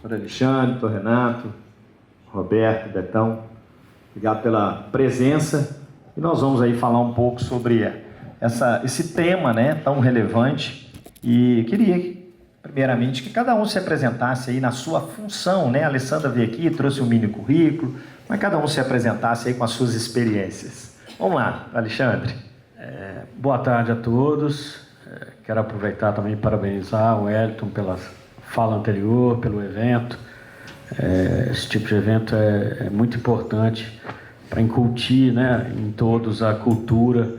doutor Alexandre, doutor Renato, Roberto, Betão, obrigado pela presença. E nós vamos aí falar um pouco sobre esse tema, né, tão relevante. E queria, primeiramente, que cada um se apresentasse aí na sua função, né? A Alessandra veio aqui, trouxe um mini currículo, mas cada um se apresentasse aí com as suas experiências. Vamos lá, Alexandre. Boa tarde a todos. Quero aproveitar também e parabenizar o Wellington pela fala anterior, pelo evento. Esse tipo de evento é muito importante para incutir, né, em todos a cultura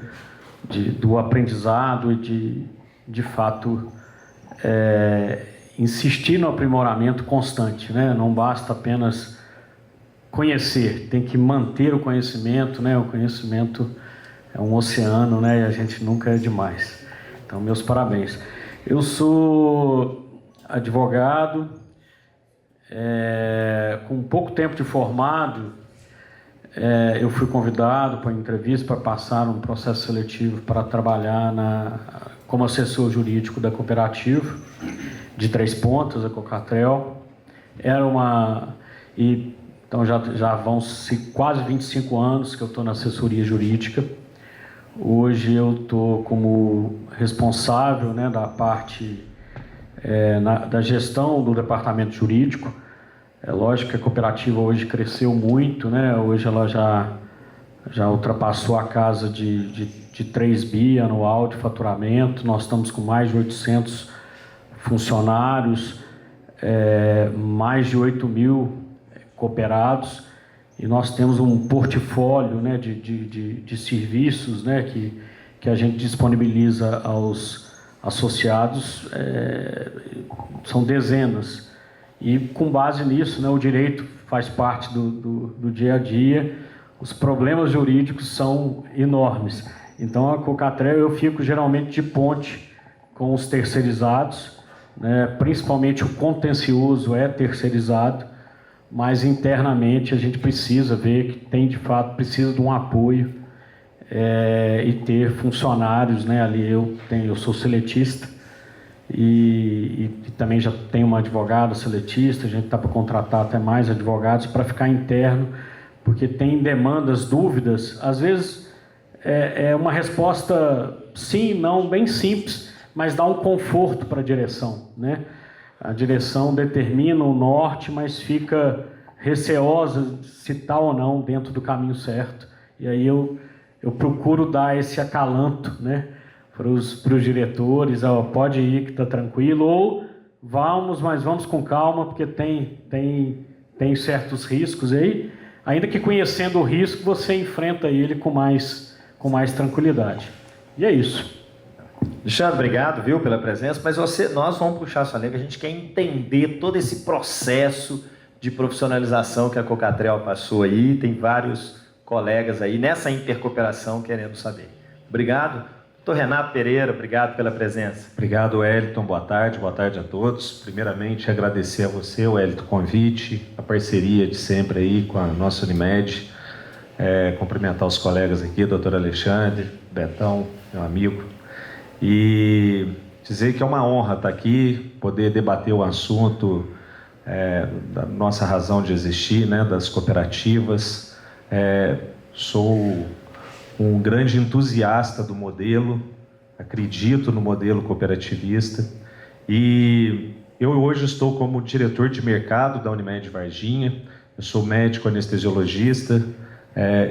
do aprendizado e de fato insistir no aprimoramento constante, né? Não basta apenas conhecer, tem que manter o conhecimento, né? O conhecimento é um oceano, né? E a gente nunca é demais. Então, meus parabéns. Eu sou advogado, com pouco tempo de formado, eu fui convidado para uma entrevista para passar um processo seletivo para trabalhar como assessor jurídico da cooperativa de Três Pontas, a Cocatrel. Então já vão quase 25 anos que eu estou na assessoria jurídica. Hoje eu estou como responsável, né, da parte da gestão do departamento jurídico. É lógico que a cooperativa hoje cresceu muito, né? Hoje ela já ultrapassou a casa de 3 bi anual de faturamento. Nós estamos com mais de 800 funcionários, mais de 8 mil cooperados, e nós temos um portfólio, né, de serviços, né, que a gente disponibiliza aos associados, são dezenas. E com base nisso, né, o direito faz parte do dia a dia, os problemas jurídicos são enormes. Então a Cocatrel, eu fico geralmente de ponte com os terceirizados, né, principalmente o contencioso é terceirizado, mas internamente a gente precisa ver que tem de fato, precisa de um apoio e ter funcionários, né, ali eu sou seletista, e também já tem uma advogada seletista, a gente está para contratar até mais advogados para ficar interno, porque tem demandas, dúvidas, às vezes é uma resposta sim, não, bem simples, mas dá um conforto para a direção, né? A direção determina o norte, mas fica receosa se está ou não dentro do caminho certo, e aí eu procuro dar esse acalanto, né, para os diretores, pode ir que está tranquilo, ou mas vamos com calma, porque tem certos riscos aí, ainda que conhecendo o risco, você enfrenta ele com mais tranquilidade. E é isso. Alexandre, obrigado, viu, pela presença, mas nós vamos puxar a sua língua, a gente quer entender todo esse processo de profissionalização que a Cocatrel passou aí, tem vários colegas aí nessa intercooperação querendo saber. Obrigado. Doutor Renato Pereira, obrigado pela presença. Obrigado, Wellington. Boa tarde a todos. Primeiramente, agradecer a você, Wellington, o convite, a parceria de sempre aí com a nossa Unimed. Cumprimentar os colegas aqui, doutor Alexandre, Betão, meu amigo. E dizer que é uma honra estar aqui, poder debater o assunto da nossa razão de existir, né, das cooperativas. Sou um grande entusiasta do modelo, acredito no modelo cooperativista, e eu hoje estou como diretor de mercado da Unimed Varginha. Eu sou médico anestesiologista,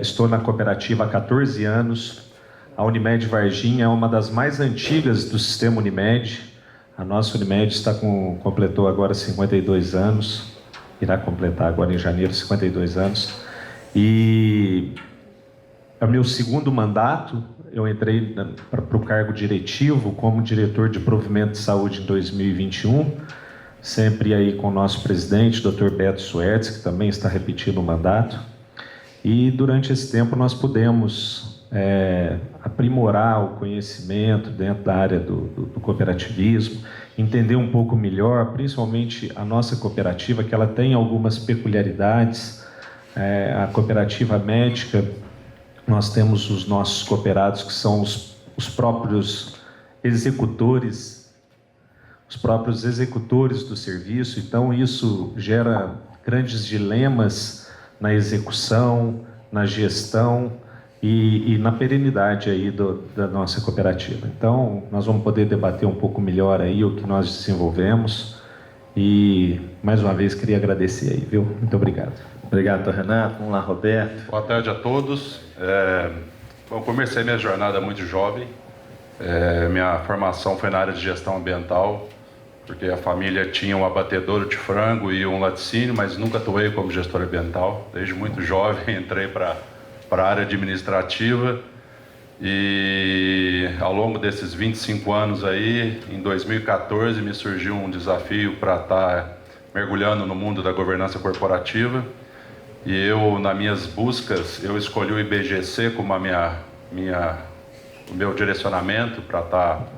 estou na cooperativa há 14 anos. A Unimed Varginha é uma das mais antigas do sistema Unimed. A nossa Unimed completou agora 52 anos, irá completar agora em janeiro 52 anos, e é o meu segundo mandato. Eu entrei para o cargo diretivo como diretor de provimento de saúde em 2021, sempre aí com o nosso presidente, Dr. Beto Suertes, que também está repetindo o mandato. E durante esse tempo nós pudemos aprimorar o conhecimento dentro da área do cooperativismo, entender um pouco melhor, principalmente a nossa cooperativa, que ela tem algumas peculiaridades. A cooperativa médica, nós temos os nossos cooperados, que são os próprios executores os próprios executores do serviço. Então, isso gera grandes dilemas na execução, na gestão e na perenidade aí da nossa cooperativa. Então, nós vamos poder debater um pouco melhor aí o que nós desenvolvemos e, mais uma vez, queria agradecer aí, viu? Muito obrigado. Obrigado, Renato. Vamos lá, Roberto. Boa tarde a todos. Bom, comecei minha jornada muito jovem. Minha formação foi na área de gestão ambiental, porque a família tinha um abatedouro de frango e um laticínio, mas nunca atuei como gestor ambiental. Desde muito jovem entrei para a área administrativa e ao longo desses 25 anos aí, em 2014 me surgiu um desafio para estar mergulhando no mundo da governança corporativa e eu, nas minhas buscas, eu escolhi o IBGC como o meu direcionamento para estar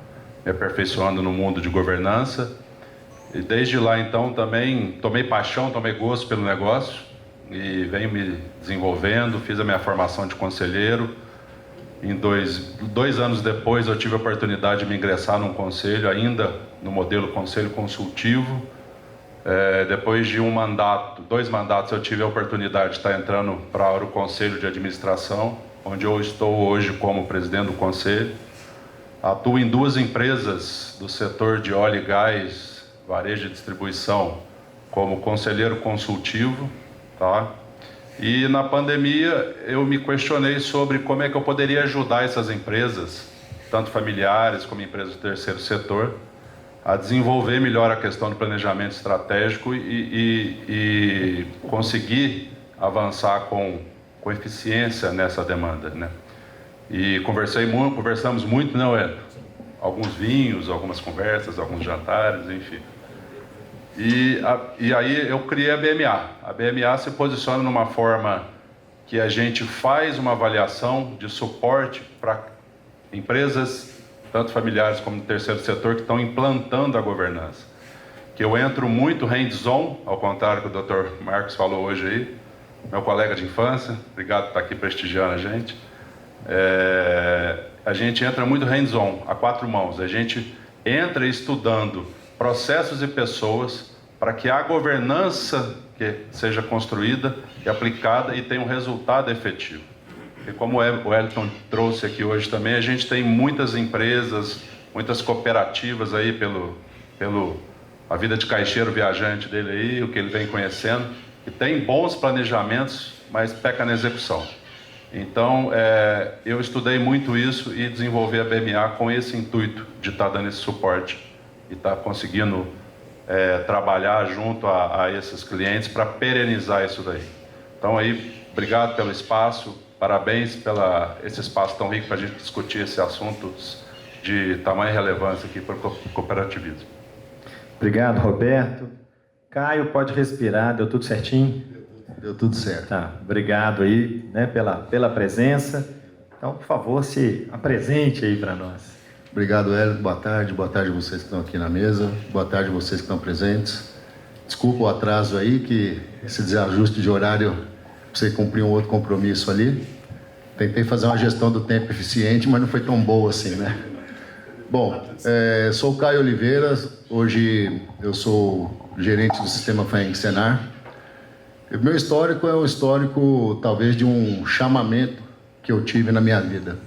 me aperfeiçoando no mundo de governança. E desde lá, então, também tomei paixão, tomei gosto pelo negócio e venho me desenvolvendo, fiz a minha formação de conselheiro. Dois anos depois, eu tive a oportunidade de me ingressar num conselho, ainda no modelo conselho consultivo. Depois de dois mandatos, eu tive a oportunidade de estar entrando para o conselho de administração, onde eu estou hoje como presidente do conselho. Atuo em 2 empresas do setor de óleo e gás, varejo e distribuição, como conselheiro consultivo, tá? E na pandemia eu me questionei sobre como é que eu poderia ajudar essas empresas, tanto familiares como empresas do terceiro setor, a desenvolver melhor a questão do planejamento estratégico e conseguir avançar com eficiência nessa demanda, né? E conversamos muito, não é? Alguns vinhos, algumas conversas, alguns jantares, enfim. E aí eu criei a BMA. A BMA se posiciona numa forma que a gente faz uma avaliação de suporte para empresas, tanto familiares como do terceiro setor, que estão implantando a governança. Que eu entro muito hands-on, ao contrário do que o Dr. Marcos falou hoje aí, meu colega de infância, obrigado por estar aqui prestigiando a gente. A gente entra muito hands-on, a 4 mãos. A gente entra estudando processos e pessoas para que a governança que seja construída e aplicada e tenha um resultado efetivo. E como o Wellington trouxe aqui hoje também, a gente tem muitas empresas, muitas cooperativas aí pelo a vida de caixeiro viajante dele aí, o que ele vem conhecendo, que tem bons planejamentos, mas peca na execução. Então, eu estudei muito isso e desenvolvi a BMA com esse intuito de estar dando esse suporte e estar conseguindo trabalhar junto a esses clientes para perenizar isso daí. Então, aí, obrigado pelo espaço, parabéns pela esse espaço tão rico para a gente discutir esses assuntos de tamanha relevância aqui para o cooperativismo. Obrigado, Roberto. Caio, pode respirar, deu tudo certinho? Deu tudo certo. Tá, obrigado aí, né, pela presença. Então, por favor, se apresente aí para nós. Obrigado, Hélio. Boa tarde a vocês que estão aqui na mesa. Boa tarde a vocês que estão presentes. Desculpa o atraso aí, que esse desajuste de horário, você cumprir um outro compromisso ali. Tentei fazer uma gestão do tempo eficiente, mas não foi tão boa assim, né? Bom, sou o Caio Oliveira. Hoje eu sou gerente do Sistema FAENG Senar. Meu histórico é um histórico, talvez, de um chamamento que eu tive na minha vida.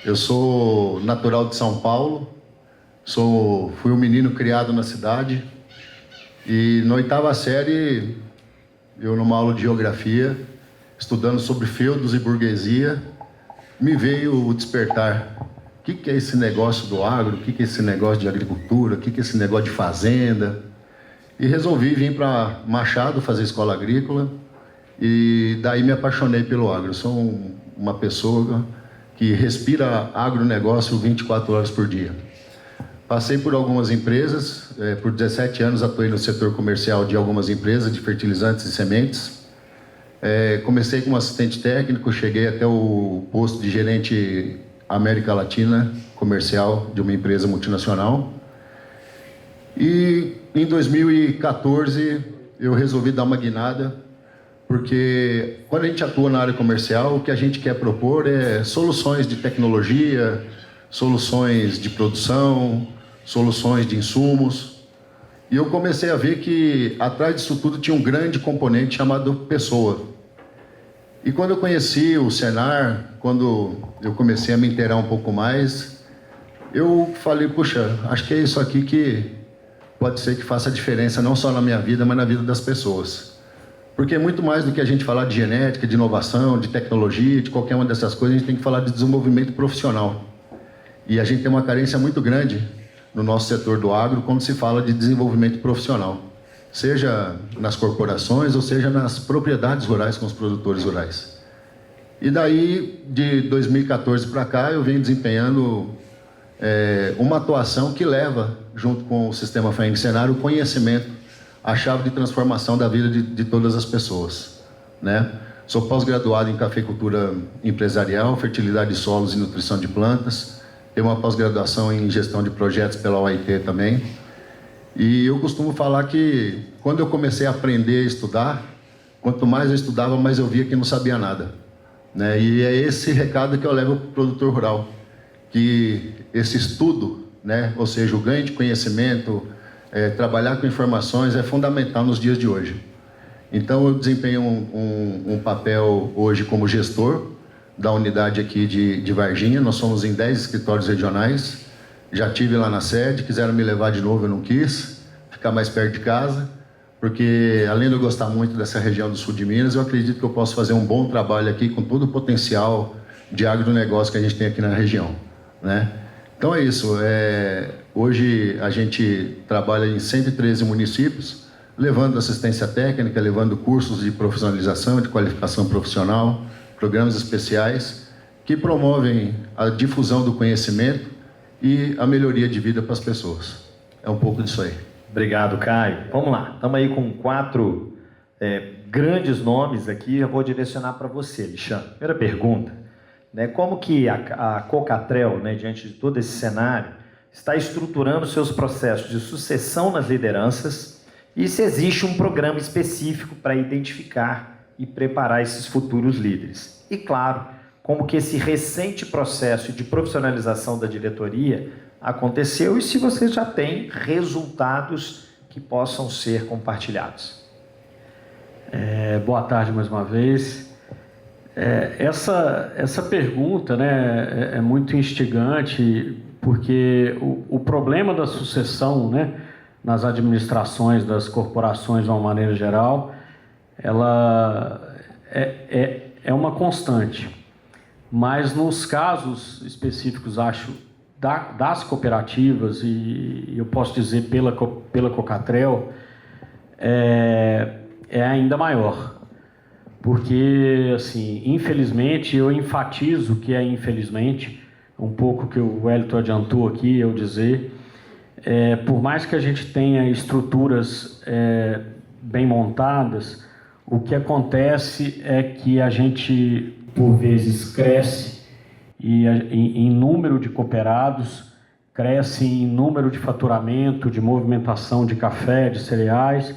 Eu sou natural de São Paulo, fui um menino criado na cidade e na 8ª série, eu numa aula de geografia, estudando sobre feudos e burguesia, me veio o despertar. O que é esse negócio do agro? O que é esse negócio de agricultura? O que é esse negócio de fazenda? E resolvi vir para Machado fazer escola agrícola e daí me apaixonei pelo agro. Eu sou uma pessoa que respira agronegócio 24 horas por dia. Passei por algumas empresas, por 17 anos atuei no setor comercial de algumas empresas de fertilizantes e sementes. Comecei como assistente técnico, cheguei até o posto de gerente América Latina comercial de uma empresa multinacional. E em 2014 eu resolvi dar uma guinada, porque quando a gente atua na área comercial, o que a gente quer propor é soluções de tecnologia, soluções de produção, soluções de insumos. E eu comecei a ver que atrás disso tudo tinha um grande componente chamado pessoa. E quando eu conheci o Senar, quando eu comecei a me inteirar um pouco mais, eu falei, puxa, acho que é isso aqui que pode ser que faça a diferença não só na minha vida, mas na vida das pessoas. Porque é muito mais do que a gente falar de genética, de inovação, de tecnologia, de qualquer uma dessas coisas, a gente tem que falar de desenvolvimento profissional. E a gente tem uma carência muito grande no nosso setor do agro quando se fala de desenvolvimento profissional, seja nas corporações ou seja nas propriedades rurais com os produtores rurais. E daí, de 2014 para cá, eu venho desempenhando uma atuação que leva, junto com o Sistema FAENG Senar, o conhecimento, a chave de transformação da vida de todas as pessoas, né? Sou pós-graduado em cafeicultura empresarial, fertilidade de solos e nutrição de plantas. Tenho uma pós-graduação em gestão de projetos pela UIT também. E eu costumo falar que quando eu comecei a aprender a estudar, quanto mais eu estudava, mais eu via que não sabia nada, né? E é esse recado que eu levo para o produtor rural, que esse estudo, né, ou seja, o ganho de conhecimento, trabalhar com informações é fundamental nos dias de hoje. Então eu desempenho um papel hoje como gestor da unidade aqui de Varginha. Nós somos em 10 escritórios regionais. Já tive lá na sede, quiseram me levar de novo, eu não quis, ficar mais perto de casa, porque além de eu gostar muito dessa região do sul de Minas, eu acredito que eu posso fazer um bom trabalho aqui com todo o potencial de agronegócio que a gente tem aqui na região, né? Então é isso, hoje a gente trabalha em 113 municípios, levando assistência técnica, levando cursos de profissionalização, de qualificação profissional, programas especiais que promovem a difusão do conhecimento e a melhoria de vida para as pessoas. É um pouco disso aí. Obrigado, Caio. Vamos lá, estamos aí com 4 grandes nomes aqui, eu vou direcionar para você, Alexandre. Primeira pergunta. Como que a Cocatrel, diante de todo esse cenário, está estruturando seus processos de sucessão nas lideranças e se existe um programa específico para identificar e preparar esses futuros líderes. E, claro, como que esse recente processo de profissionalização da diretoria aconteceu e se você já tem resultados que possam ser compartilhados. Boa tarde mais uma vez. Essa pergunta, é muito instigante, porque o problema da sucessão, nas administrações das corporações de uma maneira geral, ela é uma constante. Mas nos casos específicos, acho, das cooperativas, e eu posso dizer pela Cocatrel, é ainda maior. Porque, assim, infelizmente, eu enfatizo que é infelizmente, um pouco que o Wellington adiantou aqui, eu dizer, por mais que a gente tenha estruturas bem montadas, o que acontece é que a gente, por vezes, cresce em número de cooperados, cresce em número de faturamento, de movimentação de café, de cereais,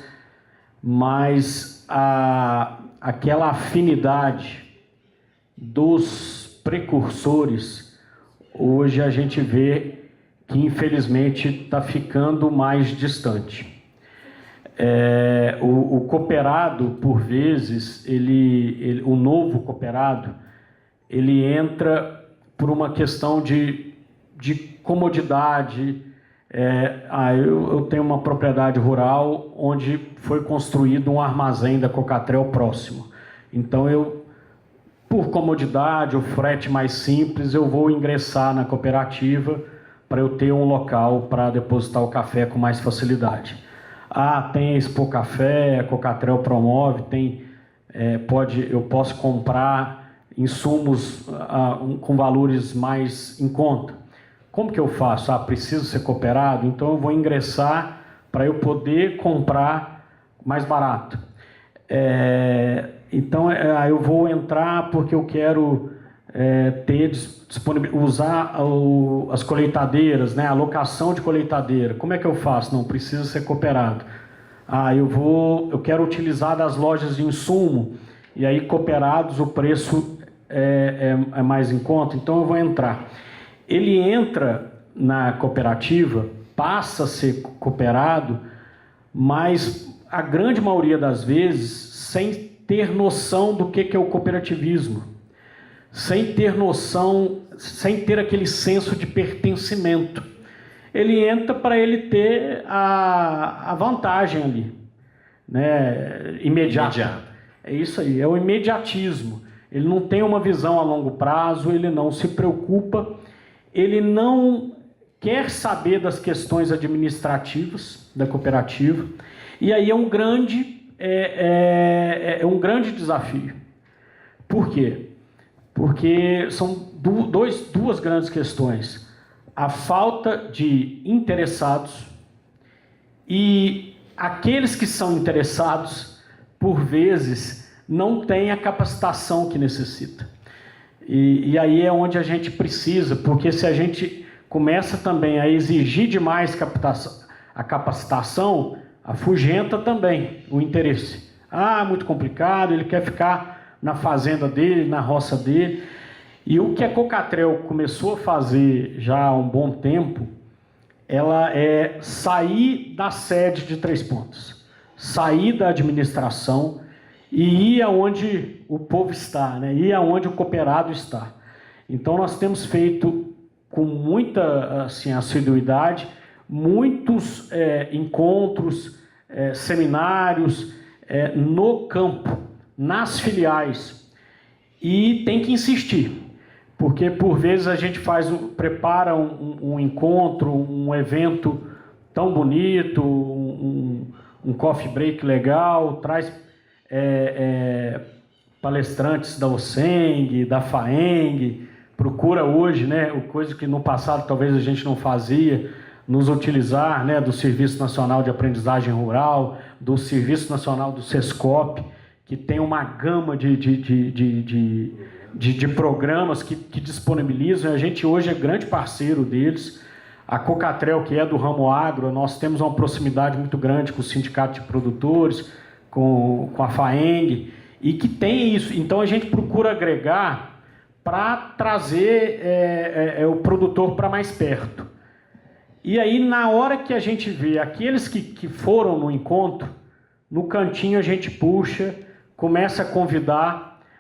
mas aquela afinidade dos precursores, hoje a gente vê que infelizmente está ficando mais distante. O cooperado, por vezes, o novo cooperado, ele entra por uma questão de comodidade. Eu tenho uma propriedade rural onde foi construído um armazém da Cocatrel próximo. Então, por comodidade, o frete mais simples, eu vou ingressar na cooperativa para eu ter um local para depositar o café com mais facilidade. Tem a Expo Café, a Cocatrel promove, eu posso comprar insumos com valores mais em conta. Como que eu faço? Preciso ser cooperado? Então eu vou ingressar para eu poder comprar mais barato. Então eu vou entrar porque eu quero usar as colheitadeiras, a alocação de colheitadeira. Como é que eu faço? Não, precisa ser cooperado. Eu quero utilizar das lojas de insumo, e aí cooperados o preço é mais em conta, então eu vou entrar. Ele entra na cooperativa passa a ser cooperado, mas a grande maioria das vezes sem ter noção do que é o cooperativismo, sem ter noção, sem ter aquele senso de pertencimento. Ele entra para ele ter a vantagem ali, né? Imediata. É isso aí, é o imediatismo. Ele não tem uma visão a longo prazo, ele não se preocupa, ele não quer saber das questões administrativas da cooperativa, e aí é um grande desafio. Por quê? Porque são duas grandes questões. A falta de interessados e aqueles que são interessados, por vezes, não têm a capacitação que necessita. E aí é onde a gente precisa, porque se a gente começa também a exigir demais a capacitação, afugenta também o interesse. Muito complicado, ele quer ficar na fazenda dele, na roça dele. E o que a Cocatrel começou a fazer já há um bom tempo, ela é sair da sede de Três Pontas, sair da administração e ir aonde o povo está, né? Ir aonde o cooperado está. Então nós temos feito com muita assiduidade muitos encontros, seminários no campo, nas filiais, e tem que insistir. Porque, por vezes, a gente prepara um encontro, um evento tão bonito, um coffee break legal, traz palestrantes da OSENG, da FAENG, procura hoje, né, coisa que no passado talvez a gente não fazia, nos utilizar, né, do Serviço Nacional de Aprendizagem Rural, do Serviço Nacional do SESCOP, que tem uma gama de programas que disponibilizam. A gente hoje é grande parceiro deles. A Cocatrel, que é do ramo agro, nós temos uma proximidade muito grande com o Sindicato de Produtores, com a FAENG, e que tem isso. Então a gente procura agregar para trazer o produtor para mais perto. E aí, na hora que a gente vê aqueles que foram no encontro, no cantinho a gente puxa, começa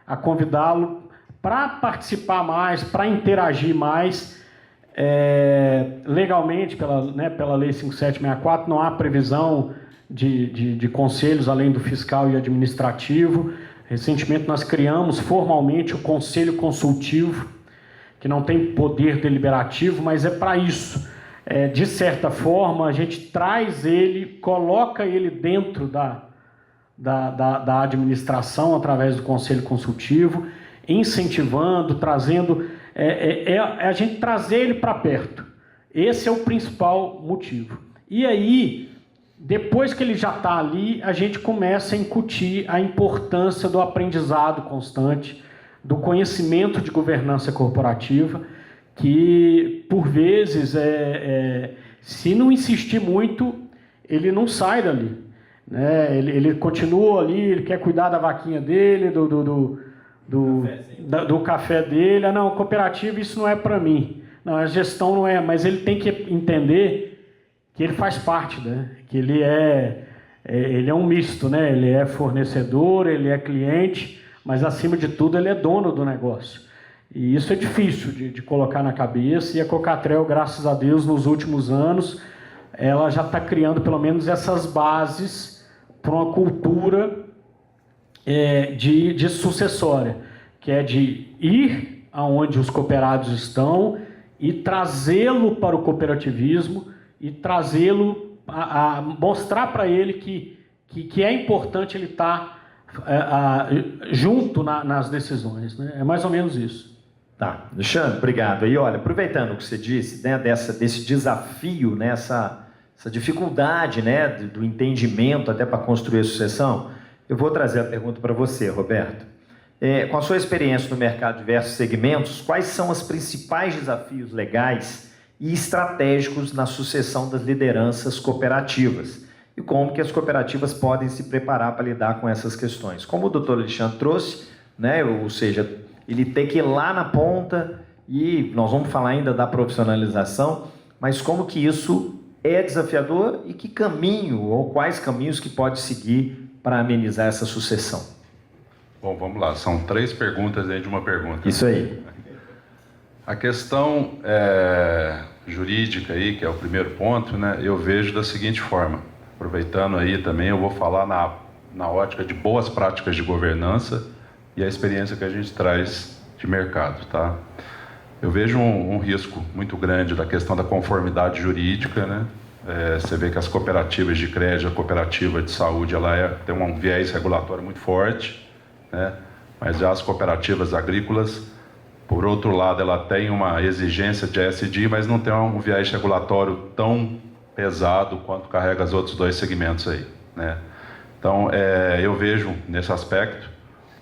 a convidá-lo para participar mais, para interagir mais. Legalmente, pela Lei 5764, não há previsão de conselhos além do fiscal e administrativo. Recentemente nós criamos formalmente o Conselho Consultivo, que não tem poder deliberativo, mas é para isso. De certa forma, a gente traz ele, coloca ele dentro da administração através do Conselho Consultivo, incentivando, trazendo, a gente trazer ele para perto. Esse é o principal motivo. E aí, depois que ele já está ali, a gente começa a incutir a importância do aprendizado constante, do conhecimento de governança corporativa, que, por vezes, se não insistir muito, ele não sai dali. Né? Ele continua ali, ele quer cuidar da vaquinha dele, do café dele. Não, cooperativa, isso não é para mim. Não, a gestão não é, mas ele tem que entender que ele faz parte, né? Que ele é um misto, né? Ele é fornecedor, ele é cliente, mas, acima de tudo, ele é dono do negócio. E isso é difícil de colocar na cabeça, e a Cocatrel, graças a Deus, nos últimos anos, ela já está criando pelo menos essas bases para uma cultura de sucessória, que é de ir aonde os cooperados estão e trazê-lo para o cooperativismo e trazê-lo a mostrar para ele que é importante ele estar junto nas decisões. Né? É mais ou menos isso. Tá, Alexandre, obrigado. E olha, aproveitando o que você disse, né, desse desafio, né, essa dificuldade, né, do entendimento até para construir a sucessão, eu vou trazer a pergunta para você, Roberto. Com a sua experiência no mercado de diversos segmentos, quais são os principais desafios legais e estratégicos na sucessão das lideranças cooperativas? E como que as cooperativas podem se preparar para lidar com essas questões? Como o doutor Alexandre trouxe, né, ou seja, ele tem que ir lá na ponta, e nós vamos falar ainda da profissionalização, mas como que isso é desafiador e que caminho ou quais caminhos que pode seguir para amenizar essa sucessão? Bom, vamos lá. São 3 perguntas dentro de uma pergunta. Isso aí. A questão jurídica aí, que é o primeiro ponto, né, eu vejo da seguinte forma. Aproveitando aí também, eu vou falar na ótica de boas práticas de governança e a experiência que a gente traz de mercado, tá? Eu vejo um risco muito grande da questão da conformidade jurídica, né? Você vê que as cooperativas de crédito, a cooperativa de saúde, ela tem um viés regulatório muito forte, né? Mas já as cooperativas agrícolas, por outro lado, ela tem uma exigência de ESG, mas não tem um viés regulatório tão pesado quanto carrega os outros 2 segmentos aí, né? Então, eu vejo nesse aspecto.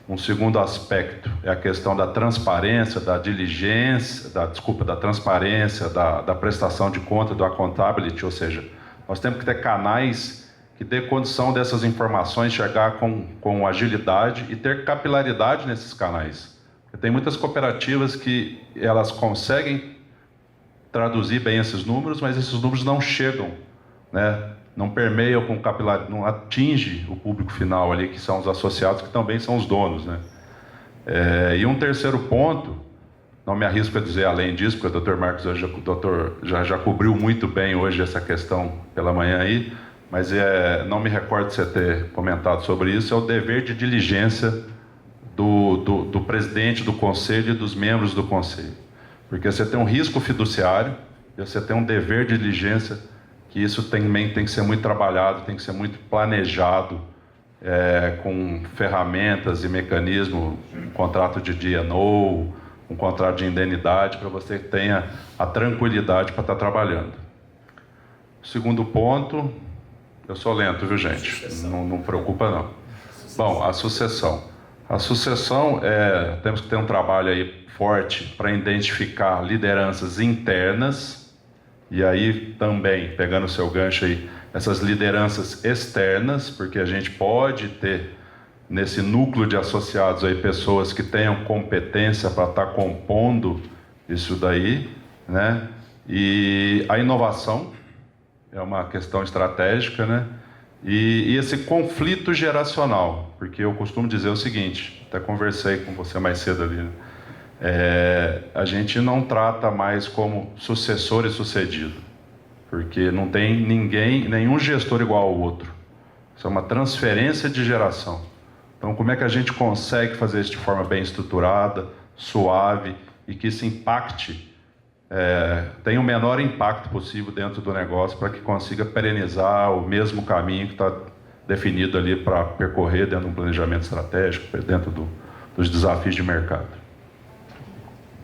Um segundo aspecto é a questão da transparência, da diligência, da transparência, da prestação de conta, do accountability, ou seja, nós temos que ter canais que dê condição dessas informações chegar com agilidade e ter capilaridade nesses canais. Porque tem muitas cooperativas que elas conseguem traduzir bem esses números, mas esses números não chegam, né? Não permeiam com capilaridade, não atinge o público final ali, que são os associados, que também são os donos, né? E um terceiro ponto, não me arrisco a dizer além disso, porque o Dr. Marcos já cobriu muito bem hoje essa questão pela manhã aí, mas não me recordo de você ter comentado sobre isso, é o dever de diligência do presidente do conselho e dos membros do conselho. Porque você tem um risco fiduciário e você tem um dever de diligência, que isso também tem que ser muito trabalhado, tem que ser muito planejado, com ferramentas e mecanismos, um contrato de D&O, um contrato de indenidade, para você que tenha a tranquilidade para estar trabalhando. Segundo ponto, eu sou lento, viu, gente? Não preocupa, não. Bom, a sucessão. A sucessão, temos que ter um trabalho aí forte para identificar lideranças internas, e aí também, pegando o seu gancho aí, essas lideranças externas, porque a gente pode ter nesse núcleo de associados aí pessoas que tenham competência para estar compondo isso daí, né? E a inovação é uma questão estratégica, né? E esse conflito geracional, porque eu costumo dizer o seguinte, até conversei com você mais cedo ali, né? A gente não trata mais como sucessor e sucedido, porque não tem nenhum gestor igual ao outro. Isso é uma transferência de geração. Então, como é que a gente consegue fazer isso de forma bem estruturada, suave, e que isso impacte, tenha o menor impacto possível dentro do negócio, para que consiga perenizar o mesmo caminho que está definido ali para percorrer dentro de um planejamento estratégico, dentro dos desafios de mercado.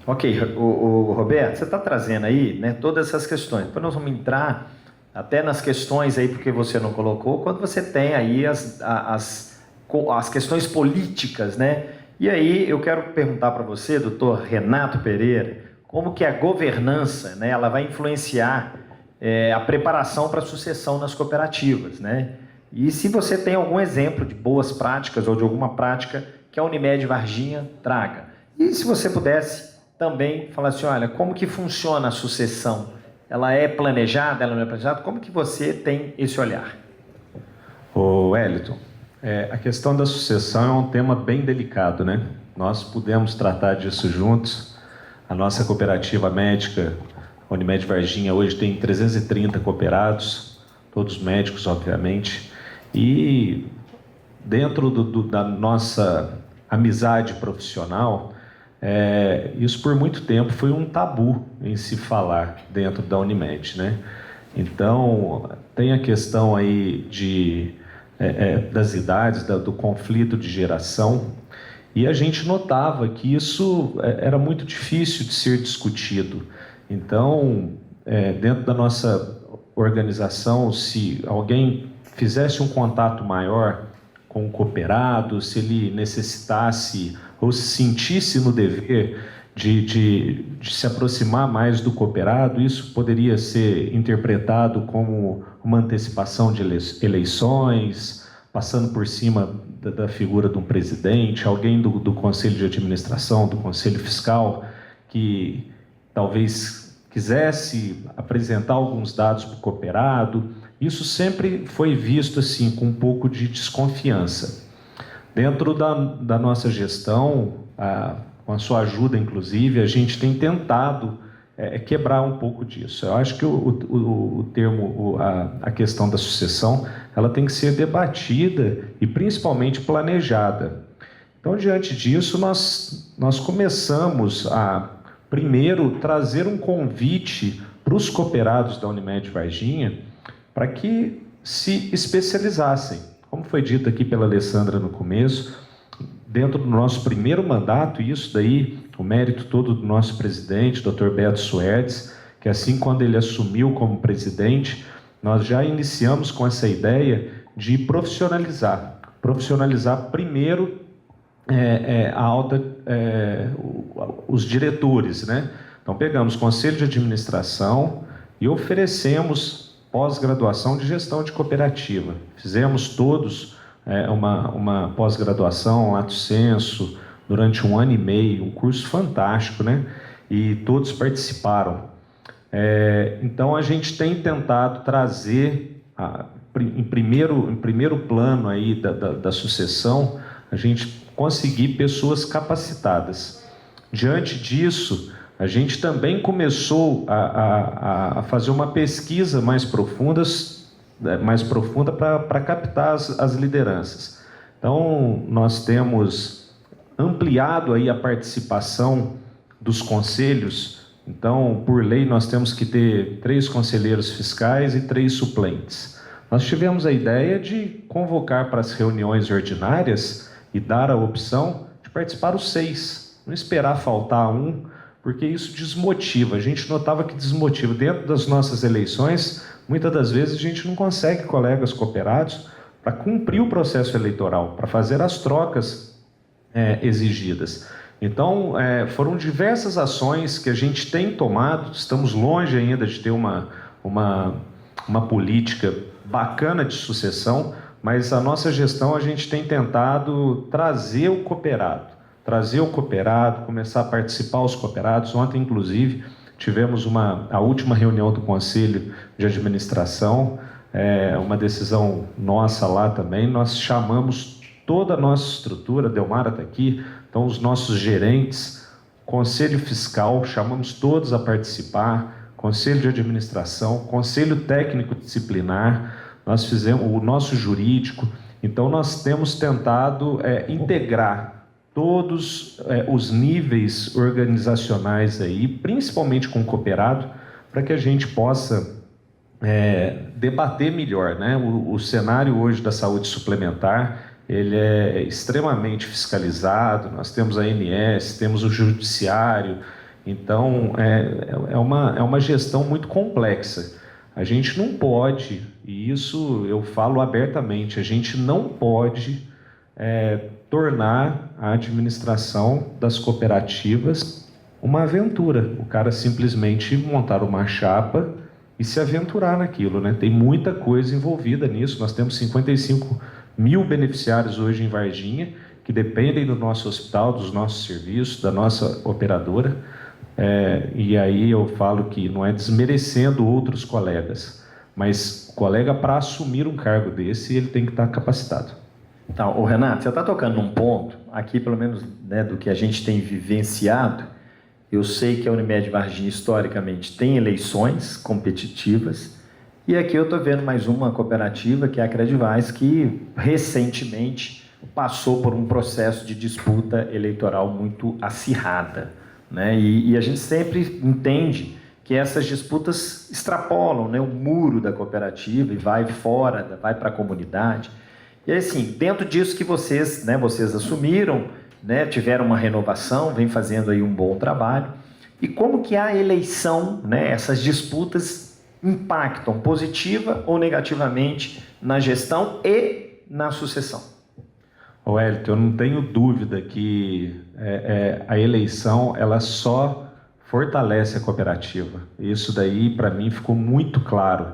Ok, o Roberto, você está trazendo aí, né, todas essas questões. Depois nós vamos entrar até nas questões aí, porque você não colocou, quando você tem aí as questões políticas, né? E aí eu quero perguntar para você, doutor Renato Pereira, como que a governança, né, ela vai influenciar a preparação para a sucessão nas cooperativas, né? E se você tem algum exemplo de boas práticas ou de alguma prática que a Unimed Varginha traga. E se você pudesse também falar assim, olha, como que funciona a sucessão? Ela é planejada, ela não é planejada? Como que você tem esse olhar? Ô Wellington, a questão da sucessão é um tema bem delicado, né? Nós pudemos tratar disso juntos. A nossa cooperativa médica, a Unimed Varginha, hoje tem 330 cooperados, todos médicos, obviamente, e dentro da nossa amizade profissional, isso por muito tempo foi um tabu em se falar dentro da Unimed, né? Então, tem a questão aí das idades, do conflito de geração, e a gente notava que isso era muito difícil de ser discutido. Então, dentro da nossa organização, se alguém fizesse um contato maior com o cooperado, se ele necessitasse ou se sentisse no dever de se aproximar mais do cooperado, isso poderia ser interpretado como uma antecipação de eleições, passando por cima da figura de um presidente, alguém do conselho de administração, do conselho fiscal, que talvez quisesse apresentar alguns dados para o cooperado, isso sempre foi visto assim com um pouco de desconfiança. Dentro da nossa gestão, com a sua ajuda inclusive, a gente tem tentado quebrar um pouco disso. Eu acho que a questão da sucessão, ela tem que ser debatida e principalmente planejada. Então, diante disso, nós começamos a, primeiro, trazer um convite para os cooperados da Unimed Varginha para que se especializassem. Como foi dito aqui pela Alessandra no começo, dentro do nosso primeiro mandato, e isso daí, o mérito todo do nosso presidente, Dr. Beto Suertes, que assim quando ele assumiu como presidente, nós já iniciamos com essa ideia de profissionalizar primeiro os diretores, né? Então pegamos conselho de administração e oferecemos pós-graduação de gestão de cooperativa. Fizemos todos uma pós-graduação, lato sensu, durante 1 ano e meio, um curso fantástico, né? E todos participaram. Então a gente tem tentado trazer, em primeiro plano aí da sucessão, a gente conseguir pessoas capacitadas. Diante disso, a gente também começou a fazer uma pesquisa mais profunda para captar as lideranças. Então, nós temos ampliado aí a participação dos conselhos. Então, por lei, nós temos que ter 3 conselheiros fiscais e 3 suplentes. Nós tivemos a ideia de convocar para as reuniões ordinárias e dar a opção de participar os 6, não esperar faltar um, porque isso desmotiva. A gente notava que desmotiva. Dentro das nossas eleições, muitas das vezes a gente não consegue colegas cooperados para cumprir o processo eleitoral, para fazer as trocas exigidas. Então, foram diversas ações que a gente tem tomado, estamos longe ainda de ter uma política bacana de sucessão, mas a nossa gestão a gente tem tentado trazer o cooperado, começar a participar os cooperados. Ontem, inclusive, tivemos a última reunião do Conselho de Administração, uma decisão nossa lá também. Nós chamamos toda a nossa estrutura, Delmara está aqui, então os nossos gerentes, Conselho Fiscal, chamamos todos a participar, Conselho de Administração, Conselho Técnico Disciplinar, nós fizemos o nosso jurídico. Então nós temos tentado integrar todos os níveis organizacionais aí, principalmente com o cooperado, para que a gente possa debater melhor, né? O cenário hoje da saúde suplementar, ele é extremamente fiscalizado, nós temos a ANS, temos o judiciário, então é uma gestão muito complexa. A gente não pode, e isso eu falo abertamente, a gente não pode tornar a administração das cooperativas uma aventura. O cara simplesmente montar uma chapa e se aventurar naquilo, né? Tem muita coisa envolvida nisso. Nós temos 55 mil beneficiários hoje em Varginha, que dependem do nosso hospital, dos nossos serviços, da nossa operadora. E aí eu falo que não é desmerecendo outros colegas, mas o colega, para assumir um cargo desse, ele tem que estar capacitado. Então, Renato, você está tocando num ponto, aqui pelo menos, né, do que a gente tem vivenciado. Eu sei que a Unimed Varginha, historicamente, tem eleições competitivas, e aqui eu estou vendo mais uma cooperativa, que é a Credivais, que recentemente passou por um processo de disputa eleitoral muito acirrada, né? E a gente sempre entende que essas disputas extrapolam, né, o muro da cooperativa e vai fora, vai para a comunidade. E assim, dentro disso que vocês assumiram, né, tiveram uma renovação, vem fazendo aí um bom trabalho. E como que a eleição, né, essas disputas impactam positiva ou negativamente na gestão e na sucessão? Wellington, eu não tenho dúvida que a eleição ela só fortalece a cooperativa. Isso daí, para mim, ficou muito claro.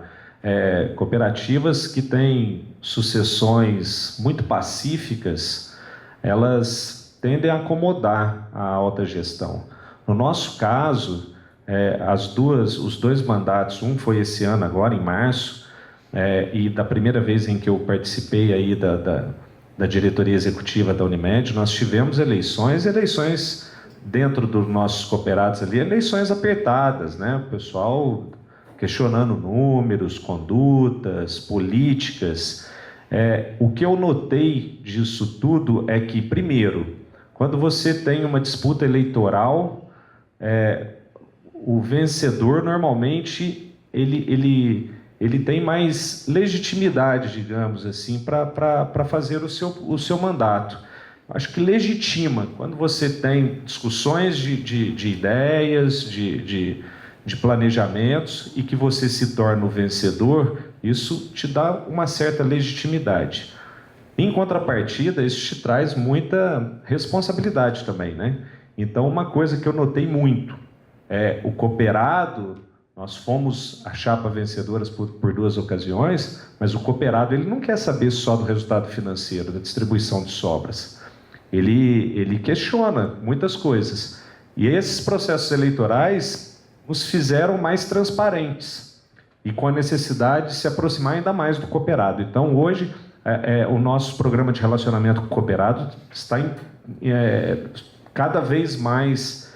Cooperativas que têm sucessões muito pacíficas, elas tendem a acomodar a alta gestão. No nosso caso, os dois mandatos, um foi esse ano agora, em março, e da primeira vez em que eu participei aí da diretoria executiva da Unimed, nós tivemos eleições dentro dos nossos cooperados ali, eleições apertadas, né? O pessoal questionando números, condutas, políticas. O que eu notei disso tudo é que, primeiro, quando você tem uma disputa eleitoral, o vencedor normalmente ele tem mais legitimidade, digamos assim, para fazer o seu mandato. Acho que legitima quando você tem discussões de ideias, de planejamentos, e que você se torna o vencedor, isso te dá uma certa legitimidade. Em contrapartida, isso te traz muita responsabilidade também, né? Então, uma coisa que eu notei muito o cooperado, nós fomos a chapa vencedoras por duas ocasiões, mas o cooperado ele não quer saber só do resultado financeiro, da distribuição de sobras. Ele questiona muitas coisas. E esses processos eleitorais nos fizeram mais transparentes e com a necessidade de se aproximar ainda mais do cooperado. Então, hoje, o nosso programa de relacionamento com o cooperado está cada vez mais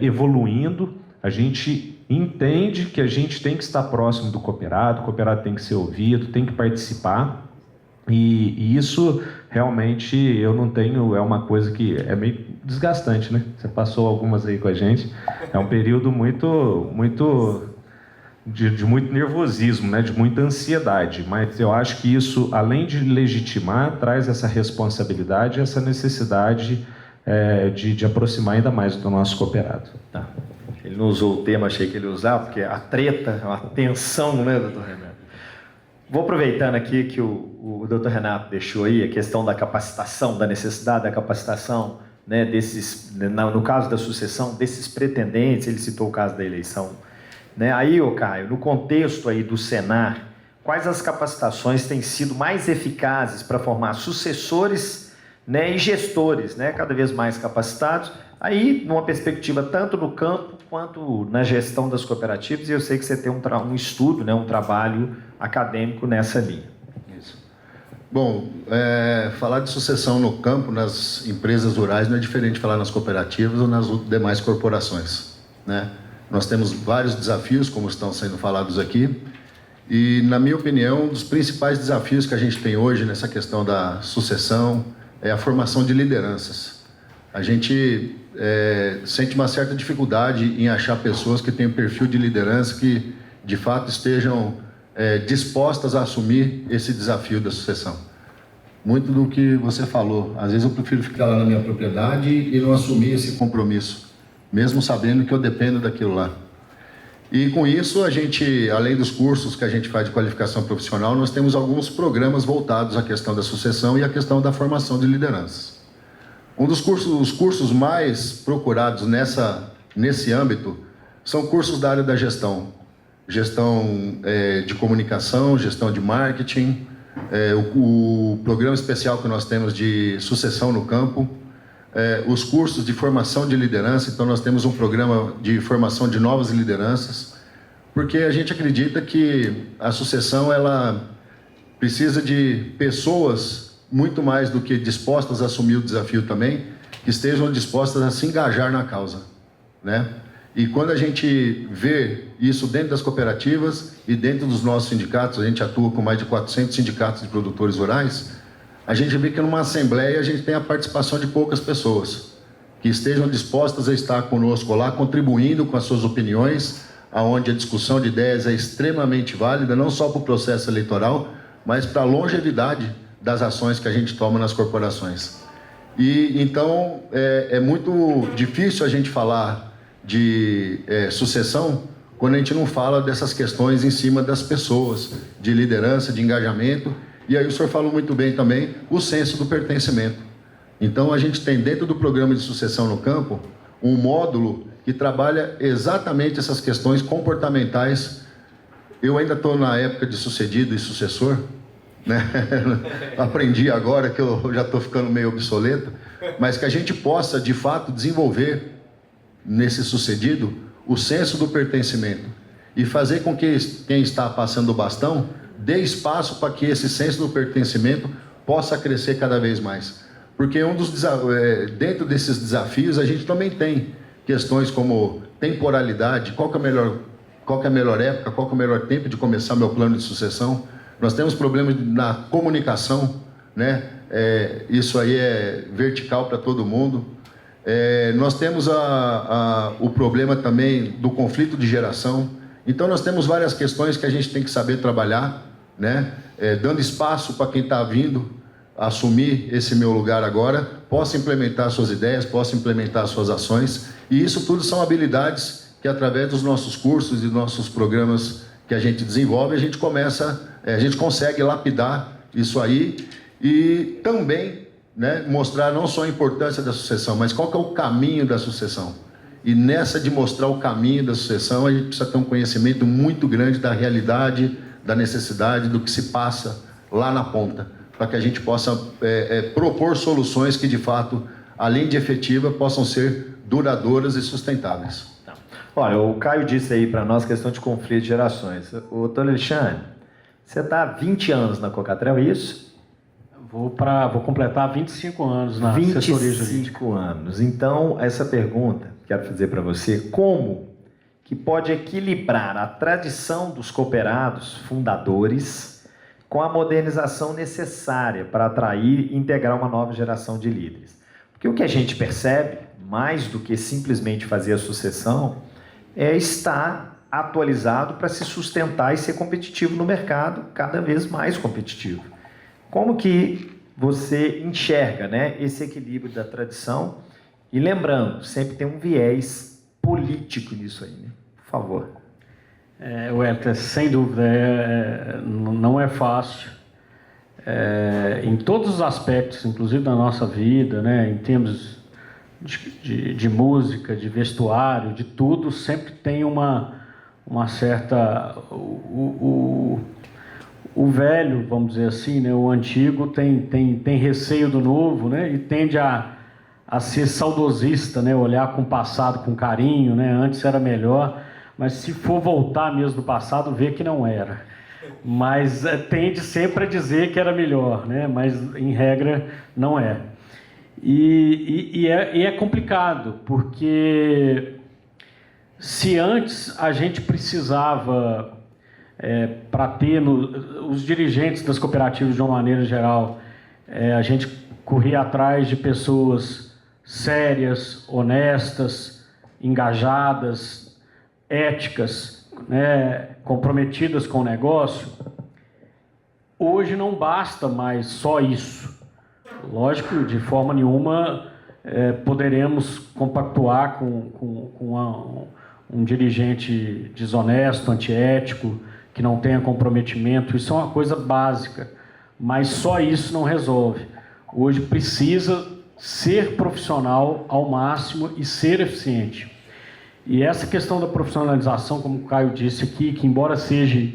evoluindo. A gente entende que a gente tem que estar próximo do cooperado, o cooperado tem que ser ouvido, tem que participar, e isso realmente eu não tenho, é uma coisa que é meio desgastante, né? Você passou algumas aí com a gente, é um período de muito nervosismo, né? De muita ansiedade, mas eu acho que isso, além de legitimar, traz essa responsabilidade, essa necessidade de aproximar ainda mais do nosso cooperado. Tá. Ele não usou o termo, achei que ele usava, porque a treta, a tensão, né, doutor Renato? Vou aproveitando aqui que o doutor Renato deixou aí a questão da capacitação, da necessidade da capacitação, né, no caso da sucessão, desses pretendentes, ele citou o caso da eleição. Né? Aí, Caio, no contexto aí do Senar, quais as capacitações têm sido mais eficazes para formar sucessores, né, e gestores, né, cada vez mais capacitados, aí numa perspectiva tanto no campo quanto na gestão das cooperativas, e eu sei que você tem um estudo, né, um trabalho acadêmico nessa linha. Isso. Bom, falar de sucessão no campo, nas empresas rurais, não é diferente de falar nas cooperativas ou nas demais corporações, né? Nós temos vários desafios, como estão sendo falados aqui, e, na minha opinião, um dos principais desafios que a gente tem hoje nessa questão da sucessão é a formação de lideranças. A gente sente uma certa dificuldade em achar pessoas que tenham perfil de liderança que, de fato, estejam dispostas a assumir esse desafio da sucessão. Muito do que você falou. Às vezes eu prefiro ficar lá na minha propriedade e não assumir esse compromisso, mesmo sabendo que eu dependo daquilo lá. E com isso, a gente, além dos cursos que a gente faz de qualificação profissional, nós temos alguns programas voltados à questão da sucessão e à questão da formação de lideranças. Os cursos mais procurados nesse âmbito são cursos da área da gestão. Gestão de comunicação, gestão de marketing, o programa especial que nós temos de sucessão no campo, os cursos de formação de liderança. Então, nós temos um programa de formação de novas lideranças, porque a gente acredita que a sucessão ela precisa de pessoas muito mais do que dispostas a assumir o desafio também, que estejam dispostas a se engajar na causa, né? E quando a gente vê isso dentro das cooperativas e dentro dos nossos sindicatos, a gente atua com mais de 400 sindicatos de produtores rurais, a gente vê que numa assembleia a gente tem a participação de poucas pessoas que estejam dispostas a estar conosco lá, contribuindo com as suas opiniões, aonde a discussão de ideias é extremamente válida, não só para o processo eleitoral, mas para a longevidade das ações que a gente toma nas corporações. E então é muito difícil a gente falar de sucessão quando a gente não fala dessas questões em cima das pessoas, de liderança, de engajamento. E aí o senhor falou muito bem também o senso do pertencimento. Então a gente tem dentro do programa de sucessão no campo um módulo que trabalha exatamente essas questões comportamentais. Eu ainda estou na época de sucedido e sucessor, né? Aprendi agora que eu já estou ficando meio obsoleto, mas que a gente possa de fato desenvolver nesse sucedido o senso do pertencimento e fazer com que quem está passando o bastão dê espaço para que esse senso do pertencimento possa crescer cada vez mais. Porque dentro desses desafios a gente também tem questões como temporalidade, qual que é a melhor época, qual que é o melhor tempo de começar meu plano de sucessão. Nós temos problemas na comunicação, né? Isso aí é vertical para todo mundo. Nós temos o problema também do conflito de geração. Então nós temos várias questões que a gente tem que saber trabalhar, né? Dando espaço para quem está vindo assumir esse meu lugar agora, possa implementar suas ideias, possa implementar suas ações. E isso tudo são habilidades que, através dos nossos cursos e nossos programas que a gente desenvolve, a gente consegue lapidar isso aí e também, né, mostrar não só a importância da sucessão, mas qual que é o caminho da sucessão. E nessa de mostrar o caminho da sucessão, a gente precisa ter um conhecimento muito grande da realidade, da necessidade, do que se passa lá na ponta, para que a gente possa propor soluções que, de fato, além de efetiva, possam ser duradouras e sustentáveis. Olha, o Caio disse aí para nós questão de conflito de gerações. O Dr. Alexandre, você está há 20 anos na Cocatrel, é isso? Vou completar 25 anos na assessoria jurídica. 25 anos. Então, essa pergunta, quero fazer para você, como que pode equilibrar a tradição dos cooperados fundadores com a modernização necessária para atrair e integrar uma nova geração de líderes? Porque o que a gente percebe, mais do que simplesmente fazer a sucessão, é estar atualizado para se sustentar e ser competitivo no mercado, cada vez mais competitivo. Como que você enxerga, né, esse equilíbrio da tradição? E lembrando, sempre tem um viés político nisso aí, né? Por favor. Wellington, sem dúvida, não é fácil. Em todos os aspectos, inclusive da nossa vida, né, em termos de música, de vestuário, de tudo, sempre tem uma certa... O velho, vamos dizer assim, né, o antigo tem receio do novo, né, e tende a ser saudosista, né, olhar com o passado com carinho, né, antes era melhor, mas se for voltar mesmo do passado, vê que não era. Mas tende sempre a dizer que era melhor, né, mas em regra não é. E é complicado, porque se antes a gente precisava... para ter os dirigentes das cooperativas de uma maneira geral, a gente corria atrás de pessoas sérias, honestas, engajadas, éticas, né, comprometidas com o negócio. Hoje não basta mais só isso. Lógico, de forma nenhuma poderemos compactuar com um dirigente desonesto, antiético, que não tenha comprometimento. Isso é uma coisa básica, mas só isso não resolve. Hoje precisa ser profissional ao máximo e ser eficiente. E essa questão da profissionalização, como o Caio disse aqui, que embora seja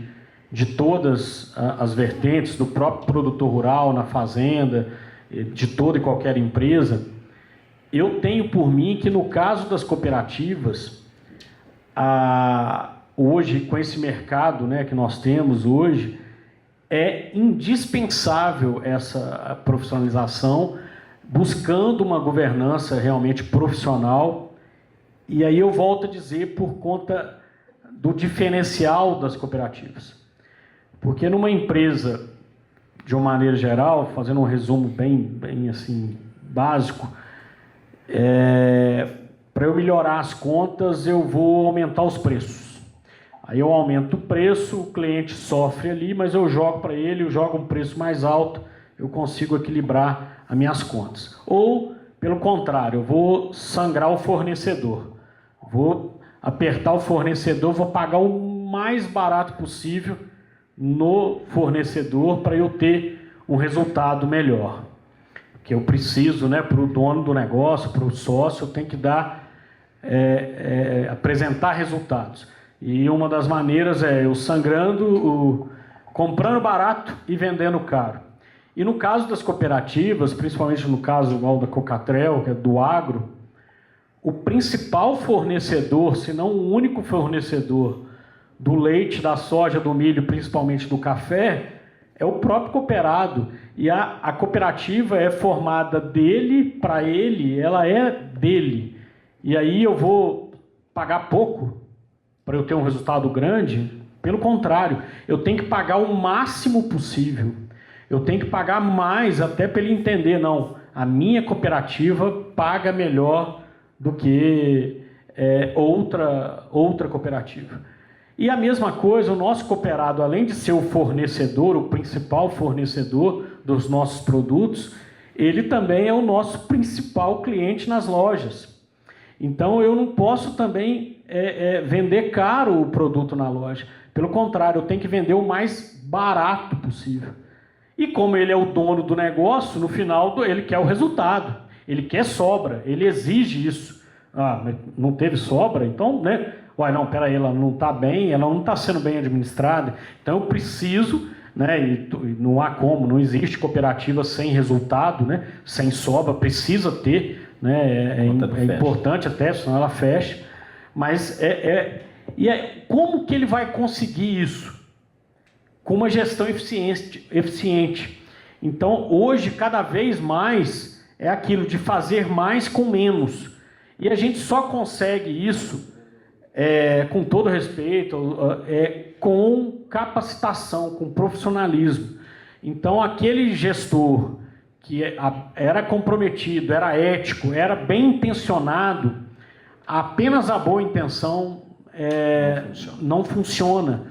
de todas as vertentes, do próprio produtor rural, na fazenda, de toda e qualquer empresa, eu tenho por mim que no caso das cooperativas, hoje, com esse mercado, né, que nós temos hoje, é indispensável essa profissionalização, buscando uma governança realmente profissional. E aí eu volto a dizer, por conta do diferencial das cooperativas. Porque numa empresa, de uma maneira geral, fazendo um resumo bem assim, básico, para eu melhorar as contas, eu vou aumentar os preços. Aí eu aumento o preço, o cliente sofre ali, mas eu jogo para ele, eu jogo um preço mais alto, eu consigo equilibrar as minhas contas. Ou, pelo contrário, eu vou sangrar o fornecedor. Vou apertar o fornecedor, vou pagar o mais barato possível no fornecedor para eu ter um resultado melhor. Que eu preciso, né, para o dono do negócio, para o sócio, eu tenho que apresentar resultados. E uma das maneiras é eu sangrando, comprando barato e vendendo caro. E no caso das cooperativas, principalmente no caso igual da Cocatrel, que é do agro, o principal fornecedor, se não o único fornecedor do leite, da soja, do milho, principalmente do café, é o próprio cooperado. E a cooperativa é formada dele para ele, ela é dele. E aí eu vou pagar pouco para eu ter um resultado grande? Pelo contrário, eu tenho que pagar o máximo possível. Eu tenho que pagar mais até para ele entender, não, a minha cooperativa paga melhor do que outra cooperativa. E a mesma coisa, o nosso cooperado, além de ser o fornecedor, o principal fornecedor dos nossos produtos, ele também é o nosso principal cliente nas lojas. Então eu não posso também vender caro o produto na loja. Pelo contrário, eu tenho que vender o mais barato possível. E como ele é o dono do negócio, no final ele quer o resultado. Ele quer sobra, ele exige isso. Ah, mas não teve sobra? Então, né? Uai, não, peraí, ela não está bem, ela não está sendo bem administrada. Então eu preciso, né? E não há como, não existe cooperativa sem resultado, né? Sem sobra, precisa ter, né? É importante até, senão ela fecha. Mas como que ele vai conseguir isso? Com uma gestão eficiente. Então, hoje, cada vez mais, é aquilo de fazer mais com menos. E a gente só consegue isso, com todo respeito, com capacitação, com profissionalismo. Então, aquele gestor que era comprometido, era ético, era bem intencionado, apenas a boa intenção não funciona.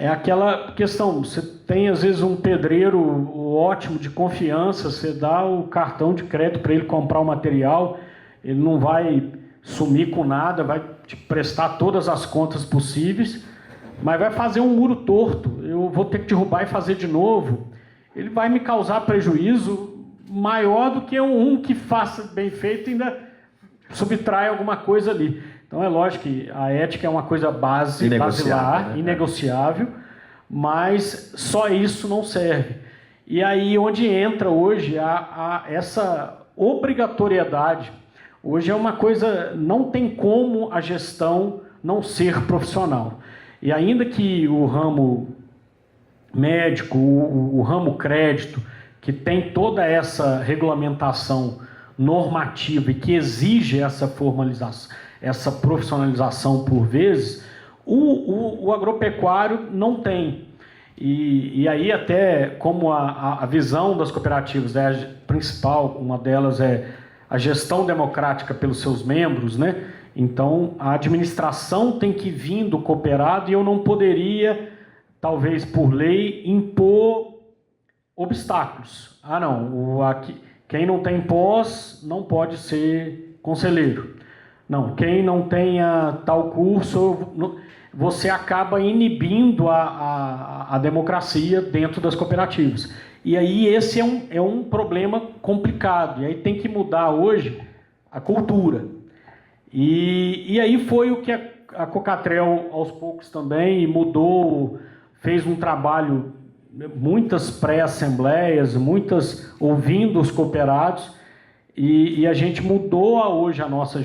É aquela questão, você tem às vezes um pedreiro ótimo de confiança, você dá o cartão de crédito para ele comprar o material, ele não vai sumir com nada, vai te prestar todas as contas possíveis, mas vai fazer um muro torto, eu vou ter que derrubar e fazer de novo, ele vai me causar prejuízo maior do que um que faça bem feito e ainda subtrai alguma coisa ali. Então é lógico que a ética é uma coisa basilar, né? Inegociável, mas só isso não serve. E aí onde entra hoje essa obrigatoriedade. Hoje é uma coisa, não tem como a gestão não ser profissional. E ainda que o ramo médico, o ramo crédito, que tem toda essa regulamentação normativa e que exige essa formalização, essa profissionalização por vezes, o agropecuário não tem. E aí até como a visão das cooperativas é a principal, uma delas é a gestão democrática pelos seus membros, né? Então a administração tem que vir do cooperado e eu não poderia, talvez por lei, impor obstáculos. Ah não, quem não tem pós não pode ser conselheiro. Não, quem não tenha tal curso, você acaba inibindo a democracia dentro das cooperativas. E aí esse é um problema complicado. E aí tem que mudar hoje a cultura. E aí foi o que a Cocatrel, aos poucos também, mudou, fez um trabalho, muitas pré-assembleias, muitas ouvindo os cooperados, e a gente mudou hoje a nossa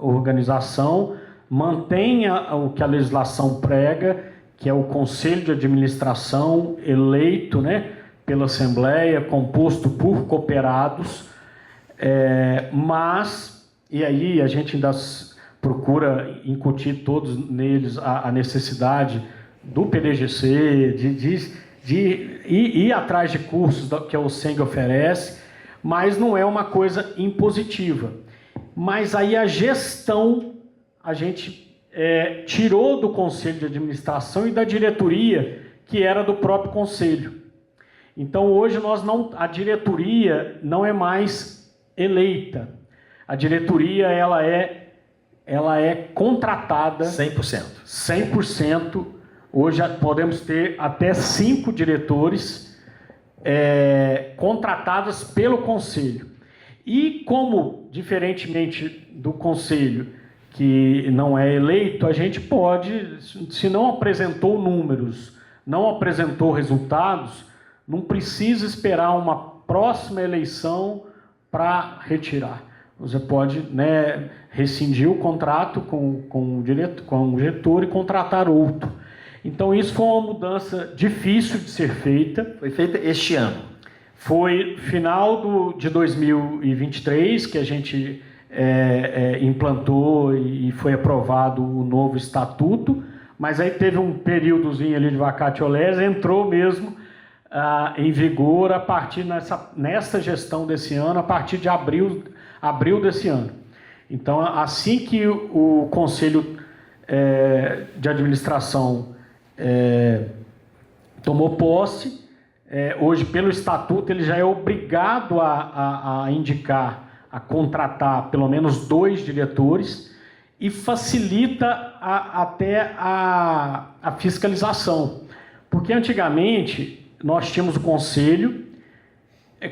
organização, mantém o que a legislação prega, que é o Conselho de Administração eleito, né, pela Assembleia, composto por cooperados, mas, e aí a gente ainda procura incutir todos neles a necessidade do PDGC, de ir atrás de cursos que o SENG oferece, mas não é uma coisa impositiva. Mas aí a gestão, a gente tirou do Conselho de Administração e da diretoria, que era do próprio Conselho. Então hoje a diretoria não é mais eleita. A diretoria ela é contratada 100%. 100%. Hoje podemos ter até 5 diretores contratadas pelo Conselho. E como, diferentemente do Conselho, que não é eleito, a gente pode, se não apresentou números, não apresentou resultados, não precisa esperar uma próxima eleição para retirar. Você pode, né, rescindir o contrato com o diretor e contratar outro. Então, isso foi uma mudança difícil de ser feita. Foi feita este ano. Foi final de 2023 que a gente implantou e foi aprovado o novo estatuto, mas aí teve um períodozinho ali de vacatio legis, entrou mesmo em vigor a partir nessa gestão desse ano, a partir de abril desse ano. Então, assim que o Conselho de Administração tomou posse, hoje, pelo Estatuto, ele já é obrigado a indicar, a contratar pelo menos 2 diretores e facilita até a fiscalização. Porque antigamente nós tínhamos o Conselho,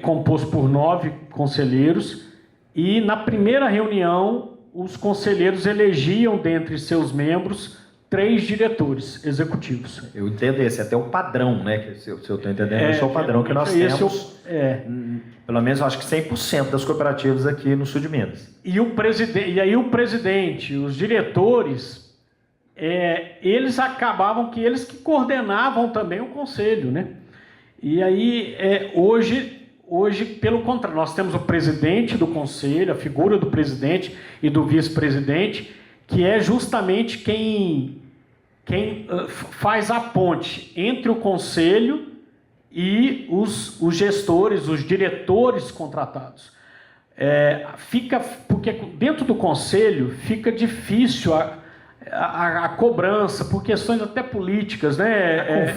composto por 9 conselheiros, e na primeira reunião os conselheiros elegiam dentre seus membros 3 diretores executivos. Eu entendo esse, até o padrão, né? Se eu estou entendendo, esse é o padrão que nós temos. Pelo menos, eu acho que 100% das cooperativas aqui no sul de Minas. E aí o presidente, os diretores, eles acabavam que eles que coordenavam também o conselho, né? E aí, hoje, pelo contrário, nós temos o presidente do conselho, a figura do presidente e do vice-presidente, que é justamente quem faz a ponte entre o conselho e os gestores, os diretores contratados. Porque dentro do conselho fica difícil a cobrança, por questões até políticas, né?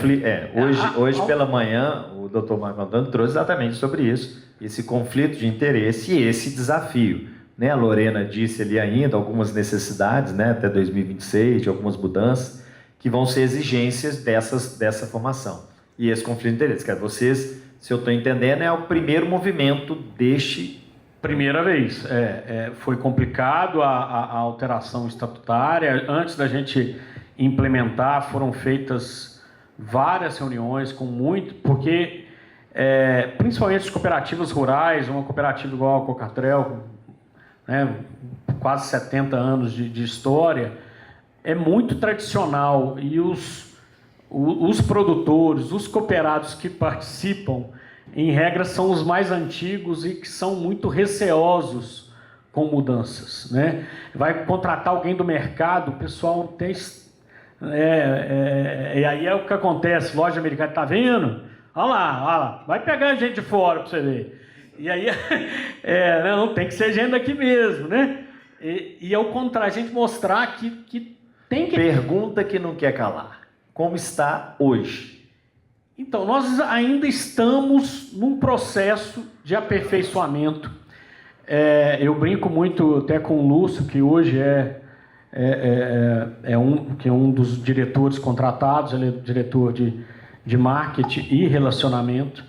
Hoje pela manhã, o doutor Marco Antônio trouxe exatamente sobre isso, esse conflito de interesse e esse desafio. Né? A Lorena disse ali ainda algumas necessidades, né, até 2026, de algumas mudanças, que vão ser exigências dessa formação. E esse conflito de interesse, que vocês, se eu estou entendendo, é o primeiro movimento deste... Primeira vez. Foi complicado a alteração estatutária. Antes da gente implementar, foram feitas várias reuniões porque principalmente as cooperativas rurais, uma cooperativa igual a Cocatrel, né, quase 70 anos de história, é muito tradicional, e os produtores, os cooperados que participam, em regra, são os mais antigos e que são muito receosos com mudanças, né? Vai contratar alguém do mercado, o pessoal tem... e aí é o que acontece, loja americana, tá vendo? Olha lá, vai pegar gente de fora para você ver. E aí, não, tem que ser gente daqui mesmo, né? E ao contrário, a gente mostrar que tem que... Pergunta que não quer calar. Como está hoje? Então, nós ainda estamos num processo de aperfeiçoamento. Eu brinco muito até com o Lúcio, que hoje é um dos diretores contratados, ele é diretor de marketing e relacionamento.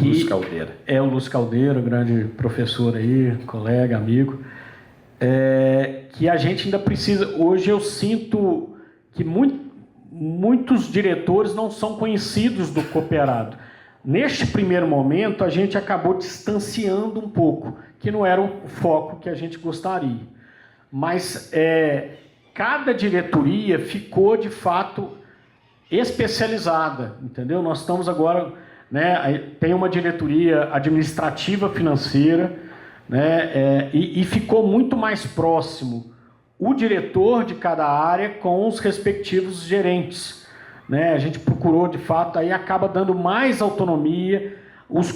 Lúcio Caldeira. O Lúcio Caldeira, grande professor aí, colega, amigo. Que a gente ainda precisa... Hoje eu sinto que muitos diretores não são conhecidos do cooperado. Neste primeiro momento, a gente acabou distanciando um pouco, que não era o foco que a gente gostaria. Mas cada diretoria ficou, de fato, especializada, entendeu? Nós estamos agora... né, tem uma diretoria administrativa financeira, né, e ficou muito mais próximo o diretor de cada área com os respectivos gerentes, né? A gente procurou, de fato, aí acaba dando mais autonomia, os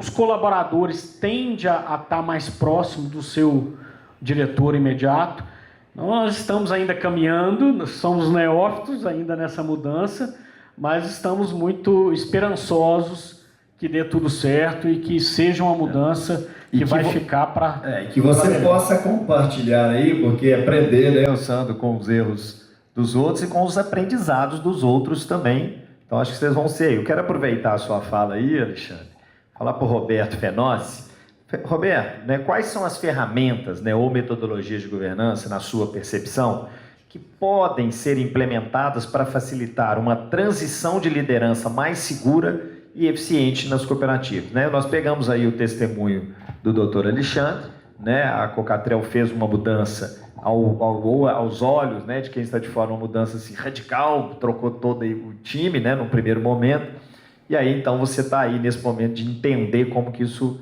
colaboradores tendem a estar mais próximo do seu diretor imediato. Nós estamos ainda caminhando, somos neófitos ainda nessa mudança, mas estamos muito esperançosos que dê tudo certo e que seja uma mudança que vai ficar para... que você possa compartilhar aí, porque aprender, né, pensando com os erros dos outros e com os aprendizados dos outros também. Então, acho que vocês vão ser. Eu quero aproveitar a sua fala aí, Alexandre, falar para o Roberto Fenossi. Roberto, né, quais são as ferramentas, né, ou metodologias de governança, na sua percepção, que podem ser implementadas para facilitar uma transição de liderança mais segura e eficiente nas cooperativas, né? Nós pegamos aí o testemunho do Dr. Alexandre, né, a Cocatrel fez uma mudança aos olhos, né, de quem está de fora, uma mudança assim, radical, trocou todo o time, né, no primeiro momento, e aí então você está aí nesse momento de entender como que isso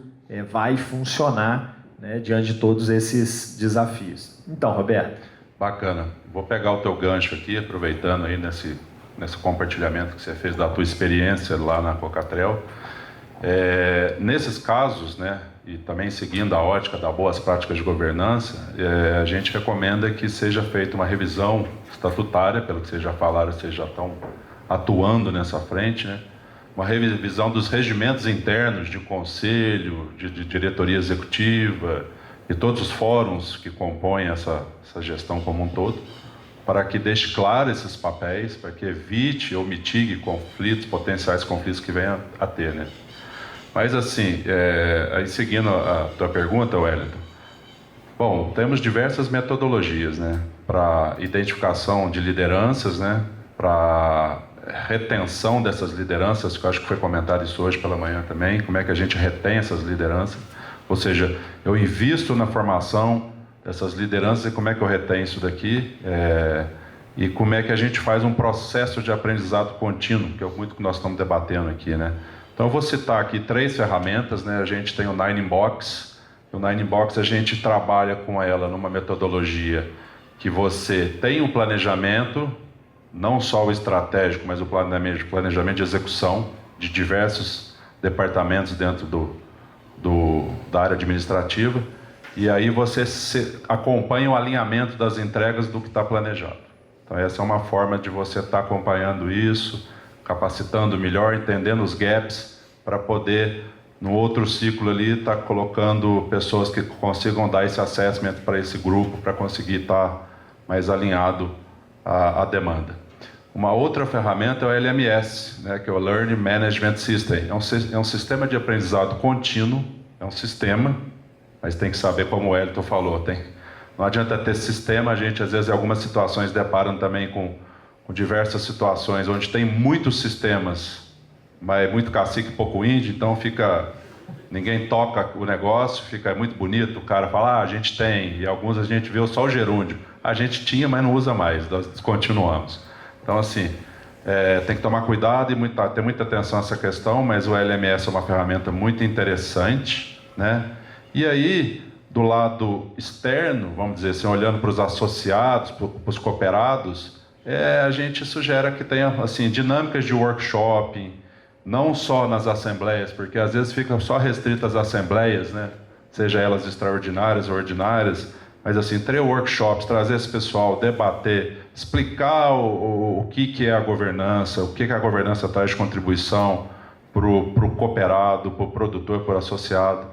vai funcionar, né, diante de todos esses desafios. Então, Roberto. Bacana. Vou pegar o teu gancho aqui, aproveitando aí nesse compartilhamento que você fez da tua experiência lá na Cocatrel. Nesses casos, né, e também seguindo a ótica das boas práticas de governança, a gente recomenda que seja feita uma revisão estatutária, pelo que vocês já falaram, vocês já estão atuando nessa frente, né? Uma revisão dos regimentos internos de conselho, de diretoria executiva e todos os fóruns que compõem essa gestão como um todo, para que deixe claro esses papéis, para que evite ou mitigue conflitos, potenciais conflitos que venham a ter, né? Mas assim, aí seguindo a tua pergunta, Wellington, bom, temos diversas metodologias, né, para identificação de lideranças, né, para retenção dessas lideranças, que eu acho que foi comentado isso hoje pela manhã também, como é que a gente retém essas lideranças, ou seja, eu invisto na formação dessas lideranças e como é que eu retenho isso daqui, e como é que a gente faz um processo de aprendizado contínuo, que é muito que nós estamos debatendo aqui, né. Então eu vou citar aqui 3 ferramentas, né, a gente tem o Nine Box, o Nine Box a gente trabalha com ela numa metodologia que você tem um planejamento, não só o estratégico, mas o planejamento de execução de diversos departamentos dentro da área administrativa, e aí você acompanha o alinhamento das entregas do que está planejado. Então essa é uma forma de você estar acompanhando isso, capacitando melhor, entendendo os gaps, para poder, no outro ciclo ali, estar colocando pessoas que consigam dar esse assessment para esse grupo, para conseguir estar mais alinhado à demanda. Uma outra ferramenta é o LMS, né, que é o Learning Management System. É um sistema de aprendizado contínuo, é um sistema, mas tem que saber, como o Wellington falou, não adianta ter sistema, a gente às vezes em algumas situações depara também com diversas situações onde tem muitos sistemas, mas muito cacique e pouco índio, então ninguém toca o negócio, fica muito bonito, o cara fala, a gente tem, e alguns a gente viu só o gerúndio, a gente tinha, mas não usa mais, nós descontinuamos. Então assim, tem que tomar cuidado e ter muita atenção a essa questão, mas o LMS é uma ferramenta muito interessante, né? E aí, do lado externo, vamos dizer assim, olhando para os associados, para os cooperados, a gente sugere que tenha assim, dinâmicas de workshop, não só nas assembleias, porque às vezes ficam só restritas às assembleias, né? Seja elas extraordinárias ou ordinárias, mas assim, ter workshops, trazer esse pessoal, debater, explicar o que é a governança, o que a governança traz de contribuição para o cooperado, para o produtor, para o associado,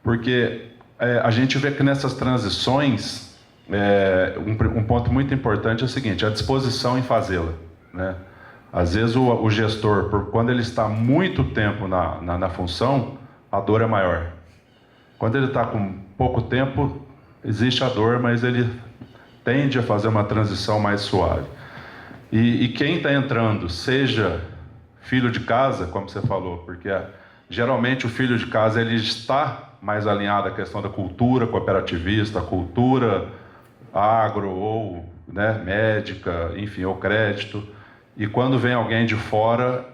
porque a gente vê que nessas transições, um ponto muito importante é o seguinte, a disposição em fazê-la, né? Às vezes o gestor, quando ele está muito tempo na função, a dor é maior. Quando ele está com pouco tempo, existe a dor, mas ele tende a fazer uma transição mais suave. E quem está entrando, seja filho de casa, como você falou, porque geralmente o filho de casa ele está mais alinhado à questão da cultura cooperativista, a cultura agro ou, né, médica, enfim, ou crédito. E quando vem alguém de fora,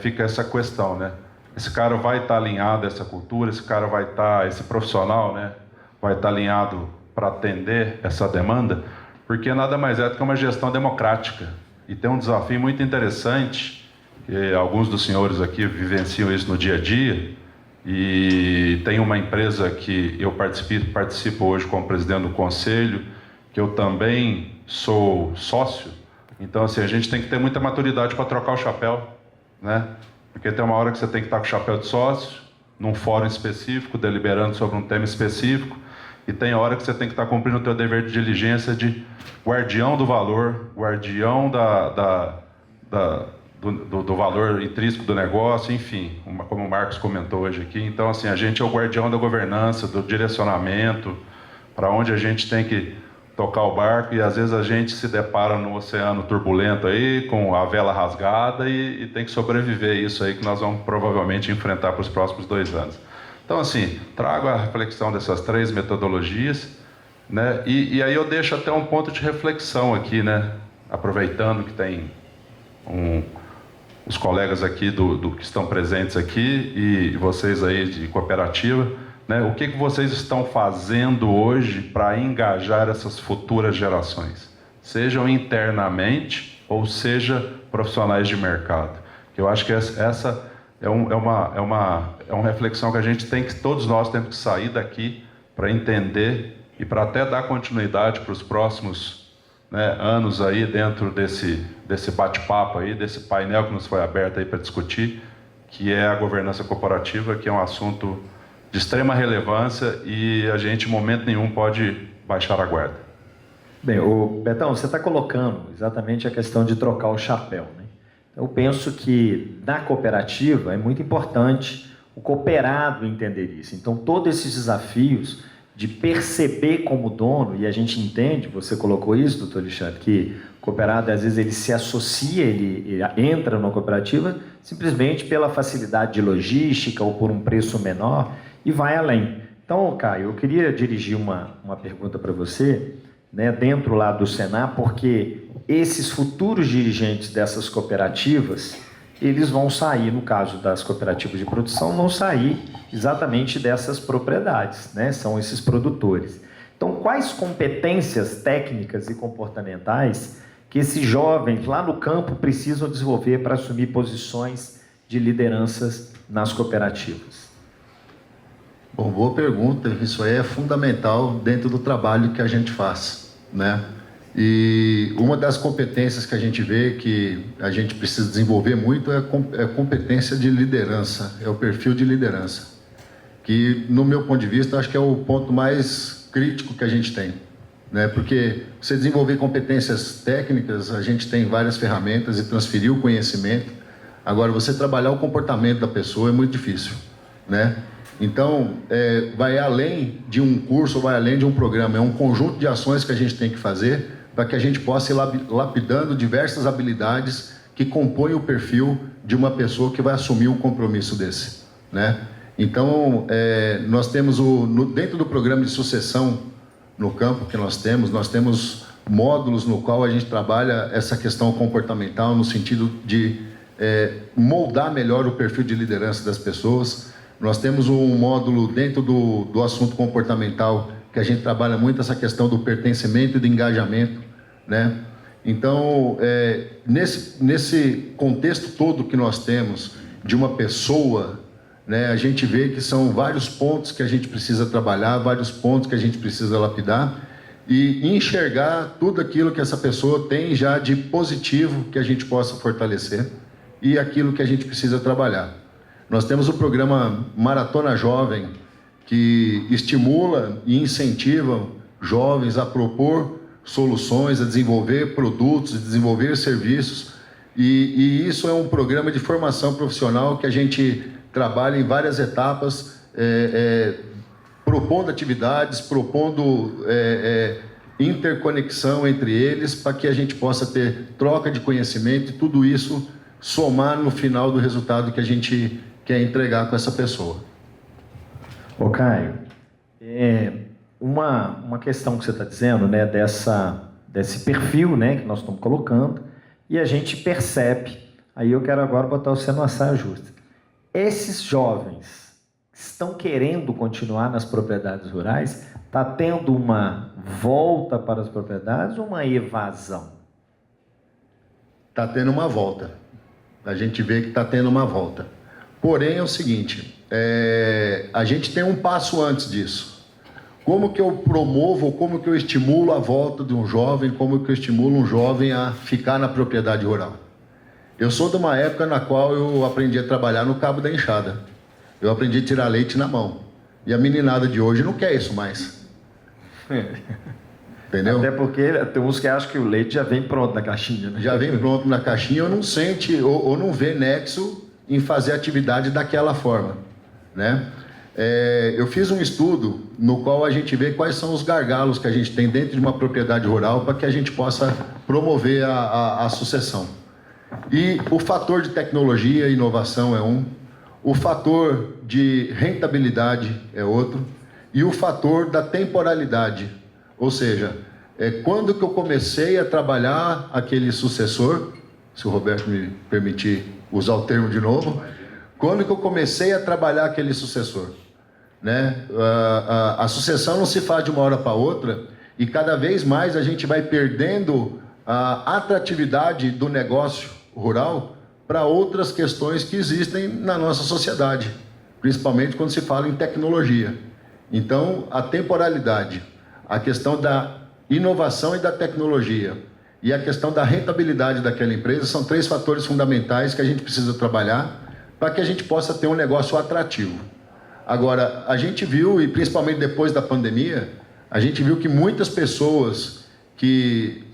fica essa questão, né? Esse cara vai estar alinhado a essa cultura, esse profissional, né, vai estar alinhado para atender essa demanda, porque nada mais é do que uma gestão democrática. E tem um desafio muito interessante, que alguns dos senhores aqui vivenciam isso no dia a dia, e tem uma empresa que eu participo hoje como presidente do conselho, que eu também sou sócio. Então, assim, a gente tem que ter muita maturidade para trocar o chapéu, né? Porque tem uma hora que você tem que estar com o chapéu de sócio, num fórum específico, deliberando sobre um tema específico, e tem hora que você tem que estar cumprindo o teu dever de diligência de guardião do valor, guardião do valor intrínseco do negócio, enfim, como o Marcos comentou hoje aqui. Então, assim, a gente é o guardião da governança, do direcionamento, para onde a gente tem que tocar o barco, e às vezes a gente se depara no oceano turbulento aí, com a vela rasgada, e tem que sobreviver isso aí que nós vamos provavelmente enfrentar para os próximos 2 anos. Então, assim, trago a reflexão dessas 3 metodologias, né? E aí eu deixo até um ponto de reflexão aqui, né? Aproveitando que tem os colegas aqui que estão presentes aqui e vocês aí de cooperativa, né? O que vocês estão fazendo hoje para engajar essas futuras gerações? Sejam internamente ou seja profissionais de mercado. Eu acho que essa é uma reflexão que a gente todos nós temos que sair daqui para entender e para até dar continuidade para os próximos, né, anos aí dentro desse bate-papo aí, desse painel que nos foi aberto aí para discutir, que é a governança corporativa, que é um assunto de extrema relevância e a gente, em momento nenhum, pode baixar a guarda. Bem, Betão, você está colocando exatamente a questão de trocar o chapéu, né? Eu penso que na cooperativa é muito importante o cooperado entender isso. Então, todos esses desafios de perceber como dono, e a gente entende, você colocou isso, doutor Alexandre, que o cooperado, às vezes, ele se associa, ele entra na cooperativa simplesmente pela facilidade de logística ou por um preço menor e vai além. Então, Caio, eu queria dirigir uma pergunta para você, né, dentro lá do Senar, porque esses futuros dirigentes dessas cooperativas, eles vão sair, no caso das cooperativas de produção, vão sair exatamente dessas propriedades, né? São esses produtores. Então, quais competências técnicas e comportamentais que esses jovens lá no campo precisam desenvolver para assumir posições de lideranças nas cooperativas? Bom, boa pergunta. Isso aí é fundamental dentro do trabalho que a gente faz, né? E uma das competências que a gente vê que a gente precisa desenvolver muito é a competência de liderança, é o perfil de liderança, que, no meu ponto de vista, acho que é o ponto mais crítico que a gente tem, né? Porque você desenvolver competências técnicas, a gente tem várias ferramentas e transferir o conhecimento. Agora, você trabalhar o comportamento da pessoa é muito difícil, né? Então, vai além de um curso, vai além de um programa, é um conjunto de ações que a gente tem que fazer para que a gente possa ir lapidando diversas habilidades que compõem o perfil de uma pessoa que vai assumir um compromisso desse, né? Então, nós temos dentro do programa de sucessão no campo que nós temos módulos no qual a gente trabalha essa questão comportamental no sentido de moldar melhor o perfil de liderança das pessoas. Nós temos um módulo dentro do assunto comportamental que a gente trabalha muito essa questão do pertencimento e do engajamento, né? Então, nesse contexto todo que nós temos de uma pessoa, né, a gente vê que são vários pontos que a gente precisa trabalhar, vários pontos que a gente precisa lapidar e enxergar tudo aquilo que essa pessoa tem já de positivo que a gente possa fortalecer e aquilo que a gente precisa trabalhar. Nós temos o programa Maratona Jovem, que estimula e incentiva jovens a propor soluções, a desenvolver produtos, a desenvolver serviços. E isso é um programa de formação profissional que a gente trabalha em várias etapas, propondo atividades, propondo interconexão entre eles, para que a gente possa ter troca de conhecimento e tudo isso somar no final do resultado que a gente quer entregar com essa pessoa. Ô Caio, uma questão que você está dizendo, né, desse perfil, né, que nós estamos colocando, e a gente percebe, aí eu quero agora botar você numa saia justa. Esses jovens estão querendo continuar nas propriedades rurais, está tendo uma volta para as propriedades ou uma evasão? Está tendo uma volta. A gente vê que está tendo uma volta. Porém, é o seguinte, a gente tem um passo antes disso. Como que eu promovo, como que eu estimulo a volta de um jovem, como que eu estimulo um jovem a ficar na propriedade rural? Eu sou de uma época na qual eu aprendi a trabalhar no cabo da enxada. Eu aprendi a tirar leite na mão. E a meninada de hoje não quer isso mais. Entendeu? Até porque tem uns que acham que o leite já vem pronto na caixinha, né? Já vem pronto na caixinha, ou não sente, ou não vê nexo em fazer atividade daquela forma, né? Eu fiz um estudo no qual a gente vê quais são os gargalos que a gente tem dentro de uma propriedade rural para que a gente possa promover a sucessão. E o fator de tecnologia e inovação é um, O fator de rentabilidade é outro. E o fator da temporalidade. Ou seja, quando que eu comecei a trabalhar aquele sucessor, se o Roberto me permitir usar o termo de novo, quando que eu comecei a trabalhar aquele sucessor, né? A sucessão não se faz de uma hora para outra e cada vez mais a gente vai perdendo a atratividade do negócio rural para outras questões que existem na nossa sociedade, principalmente quando se fala em tecnologia. Então, a temporalidade, a questão da inovação e da tecnologia e a questão da rentabilidade daquela empresa são 3 fatores fundamentais que a gente precisa trabalhar para que a gente possa ter um negócio atrativo. Agora, a gente viu, e principalmente depois da pandemia, a gente viu que muitas pessoas que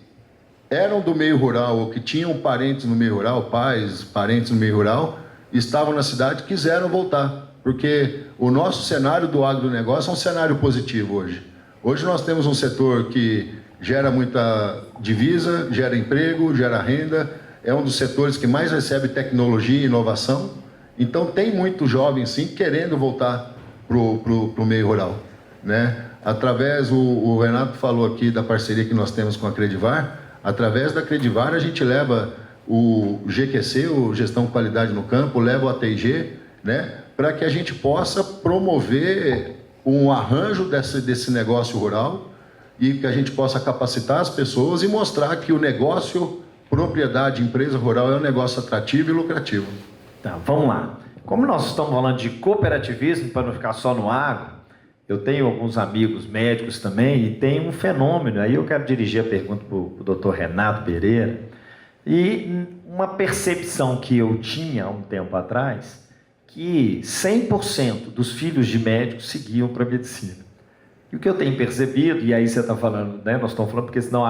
eram do meio rural ou que tinham parentes no meio rural, pais, parentes no meio rural, estavam na cidade e quiseram voltar. Porque o nosso cenário do agronegócio é um cenário positivo hoje. Hoje nós temos um setor que gera muita divisa, gera emprego, gera renda, é um dos setores que mais recebe tecnologia e inovação. Então tem muito jovem, sim, querendo voltar para o meio rural, né? Através, o Renato falou aqui da parceria que nós temos com a Credivar, através da Credivar a gente leva o GQC, o Gestão Qualidade no Campo, leva o ATG, né? Para que a gente possa promover um arranjo desse negócio rural e que a gente possa capacitar as pessoas e mostrar que o negócio, propriedade, empresa rural é um negócio atrativo e lucrativo. Tá, vamos lá. Como nós estamos falando de cooperativismo, para não ficar só no agro, eu tenho alguns amigos médicos também e tem um fenômeno, aí eu quero dirigir a pergunta para o doutor Renato Pereira, e uma percepção que eu tinha há um tempo atrás, que 100% dos filhos de médicos seguiam para a medicina. E o que eu tenho percebido, e aí você está falando, né, nós estamos falando porque senão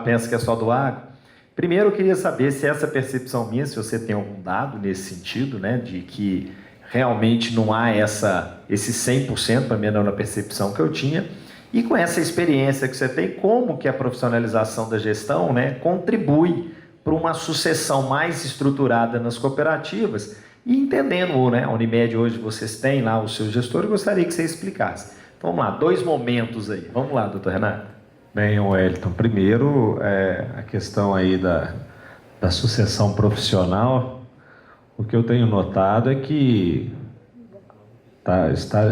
pensa que é só do agro. Primeiro eu queria saber se essa percepção minha, se você tem algum dado nesse sentido, né, de que realmente não há esse 100%, para mim não na percepção que eu tinha, e com essa experiência que você tem, como que a profissionalização da gestão, né, contribui para uma sucessão mais estruturada nas cooperativas, e entendendo, né, a Unimed hoje vocês têm lá o seu gestor, eu gostaria que você explicasse. Então, vamos lá, 2 momentos aí. Vamos lá, doutor Renato. Bem, Wellington, primeiro, a questão aí da sucessão profissional, o que eu tenho notado é que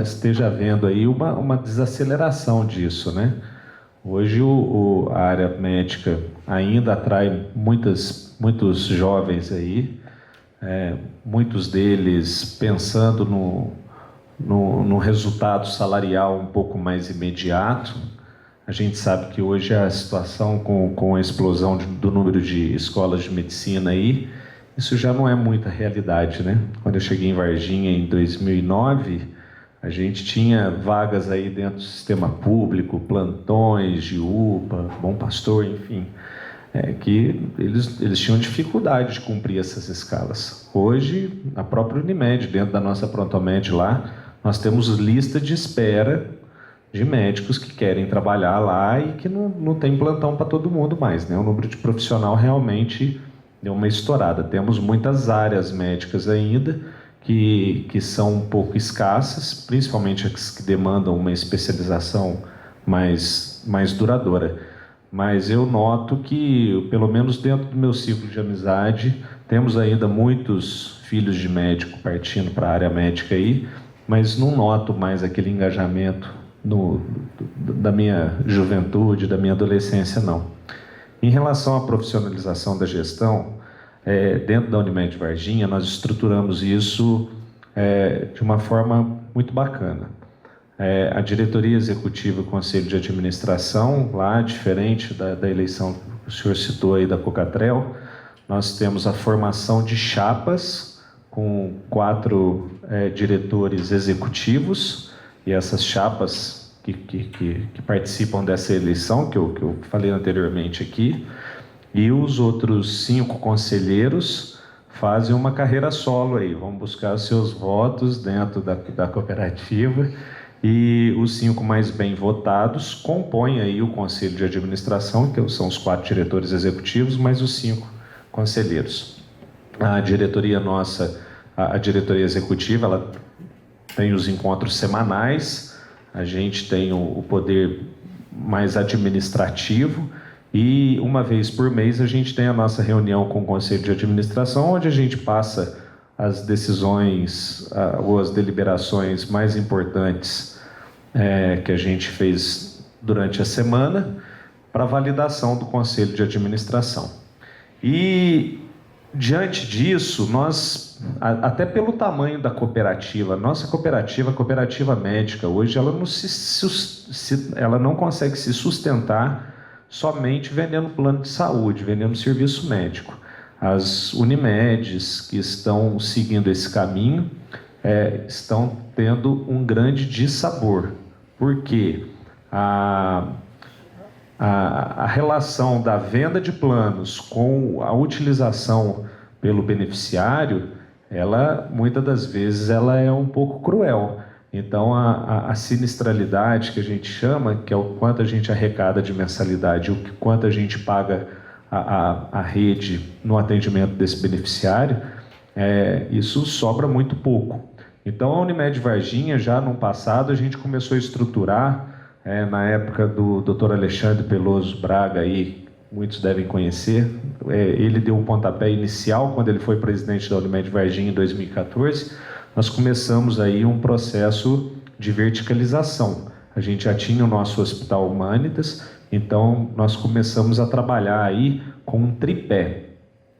esteja havendo aí uma desaceleração disso, né? Hoje a área médica ainda atrai muitos jovens aí, muitos deles pensando no resultado salarial um pouco mais imediato. A gente sabe que hoje a situação com a explosão do número de escolas de medicina aí, isso já não é muita realidade, né? Quando eu cheguei em Varginha em 2009, a gente tinha vagas aí dentro do sistema público, plantões de UPA, Bom Pastor, enfim, que eles tinham dificuldade de cumprir essas escalas. Hoje, a própria Unimed, dentro da nossa Prontomed lá, nós temos lista de espera de médicos que querem trabalhar lá e que não tem plantão para todo mundo mais, né? O número de profissional realmente deu uma estourada. Temos muitas áreas médicas ainda que são um pouco escassas, principalmente as que demandam uma especialização mais duradoura. Mas eu noto que, pelo menos dentro do meu ciclo de amizade, temos ainda muitos filhos de médico partindo para a área médica aí, mas não noto mais aquele engajamento da minha juventude, da minha adolescência, não. Em relação à profissionalização da gestão, dentro da Unimed Varginha, nós estruturamos isso de uma forma muito bacana. A diretoria executiva e o conselho de administração, lá, diferente da eleição que o senhor citou aí da Cocatrel, nós temos a formação de chapas com 4 diretores executivos, e essas chapas que participam dessa eleição, que eu falei anteriormente aqui, e os outros 5 conselheiros fazem uma carreira solo aí, vão buscar os seus votos dentro da cooperativa, e os 5 mais bem votados compõem aí o conselho de administração, que são os 4 diretores executivos, mais os 5 conselheiros. A diretoria nossa a diretoria executiva, ela tem os encontros semanais, a gente tem o poder mais administrativo e uma vez por mês a gente tem a nossa reunião com o Conselho de Administração, onde a gente passa as decisões ou as deliberações mais importantes que a gente fez durante a semana para validação do Conselho de Administração. E diante disso, nós, até pelo tamanho da cooperativa, nossa cooperativa, a cooperativa médica, hoje ela não consegue se sustentar somente vendendo plano de saúde, vendendo serviço médico. As Unimedes que estão seguindo esse caminho estão tendo um grande dissabor, porque a relação da venda de planos com a utilização pelo beneficiário, ela muitas das vezes ela é um pouco cruel. Então a sinistralidade que a gente chama, que é o quanto a gente arrecada de mensalidade, o quanto a gente paga a rede no atendimento desse beneficiário, isso sobra muito pouco. Então a Unimed Varginha, já no passado, a gente começou a estruturar, na época do Dr. Alexandre Peloso Braga, aí, muitos devem conhecer, ele deu um pontapé inicial quando ele foi presidente da Unimed Varginha em 2014, nós começamos aí um processo de verticalização. A gente já tinha o nosso Hospital Humanitas, então nós começamos a trabalhar aí com um tripé,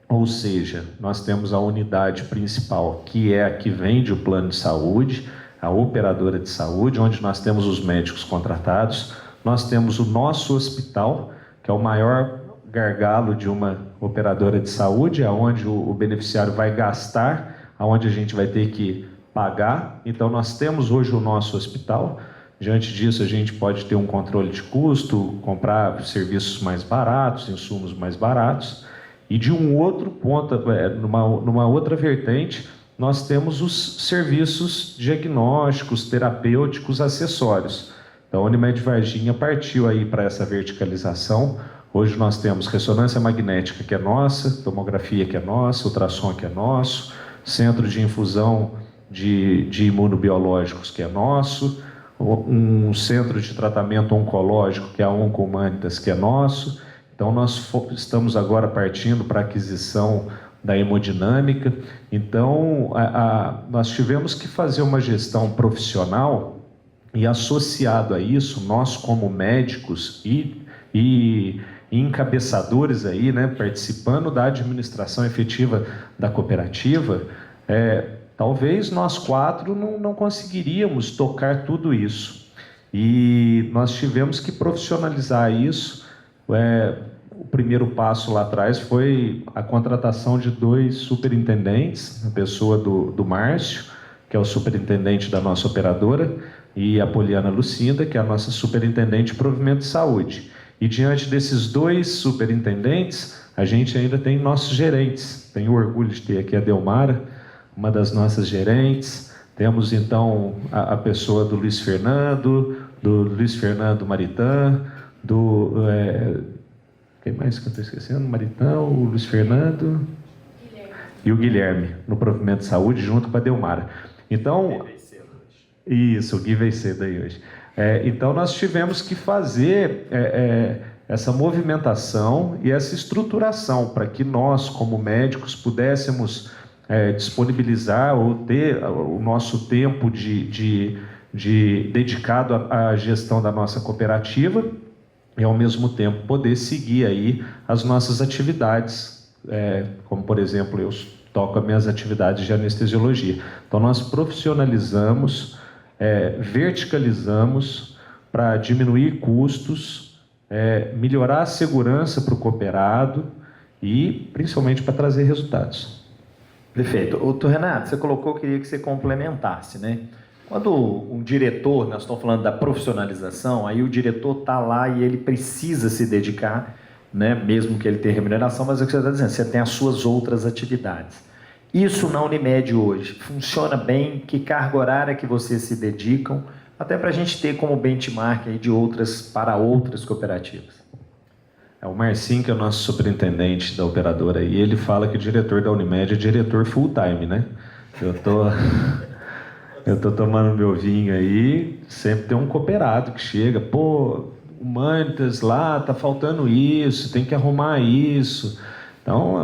ou seja, nós temos a unidade principal, que é a que vende o plano de saúde, a operadora de saúde, onde nós temos os médicos contratados, nós temos o nosso hospital, que é o maior gargalo de uma operadora de saúde, aonde o beneficiário vai gastar, aonde a gente vai ter que pagar. Então nós temos hoje o nosso hospital. Diante disso a gente pode ter um controle de custo, comprar serviços mais baratos, insumos mais baratos. E de um outro ponto, numa outra vertente, nós temos os serviços diagnósticos, terapêuticos, acessórios. Então, a Unimed Varginha partiu aí para essa verticalização. Hoje nós temos ressonância magnética, que é nossa, tomografia, que é nossa, ultrassom, que é nosso, centro de infusão de imunobiológicos, que é nosso, um centro de tratamento oncológico, que é a Oncomanitas, que é nosso. Então, nós estamos agora partindo para a aquisição da hemodinâmica. Então, nós tivemos que fazer uma gestão profissional e, associado a isso, nós como médicos e encabeçadores aí, né, participando da administração efetiva da cooperativa, talvez nós quatro não conseguiríamos tocar tudo isso. E nós tivemos que profissionalizar isso. O primeiro passo lá atrás foi a contratação de 2 superintendentes, a pessoa do Márcio, que é o superintendente da nossa operadora, e a Poliana Lucinda, que é a nossa superintendente de provimento de saúde. E diante desses 2 superintendentes, a gente ainda tem nossos gerentes. Tenho orgulho de ter aqui a Delmara, uma das nossas gerentes. Temos então a pessoa do Luiz Fernando Maritã, quem mais que eu estou esquecendo? Maritão, o Luiz Fernando e o Guilherme, no provimento de saúde, junto com a Delmara. Então, isso, o Gui veio cedo aí hoje. Então, nós tivemos que fazer essa movimentação e essa estruturação para que nós, como médicos, pudéssemos disponibilizar ou ter o nosso tempo dedicado à gestão da nossa cooperativa e, ao mesmo tempo, poder seguir aí as nossas atividades, como, por exemplo, eu toco as minhas atividades de anestesiologia. Então, nós profissionalizamos, verticalizamos para diminuir custos, melhorar a segurança para o cooperado e, principalmente, para trazer resultados. Perfeito. Doutor Renato, você colocou, queria que você complementasse, né? Quando um diretor, nós estamos falando da profissionalização, aí o diretor está lá e ele precisa se dedicar, né? Mesmo que ele tenha remuneração, mas é o que você está dizendo, você tem as suas outras atividades. Isso na Unimed hoje funciona bem? Que carga horária que vocês se dedicam? Até para a gente ter como benchmark aí para outras cooperativas. O Marcinho, que é o nosso superintendente da operadora, e ele fala que o diretor da Unimed é diretor full-time, né? Eu tô tomando meu vinho aí, sempre tem um cooperado que chega, pô, Humanitas lá, tá faltando isso, tem que arrumar isso. Então,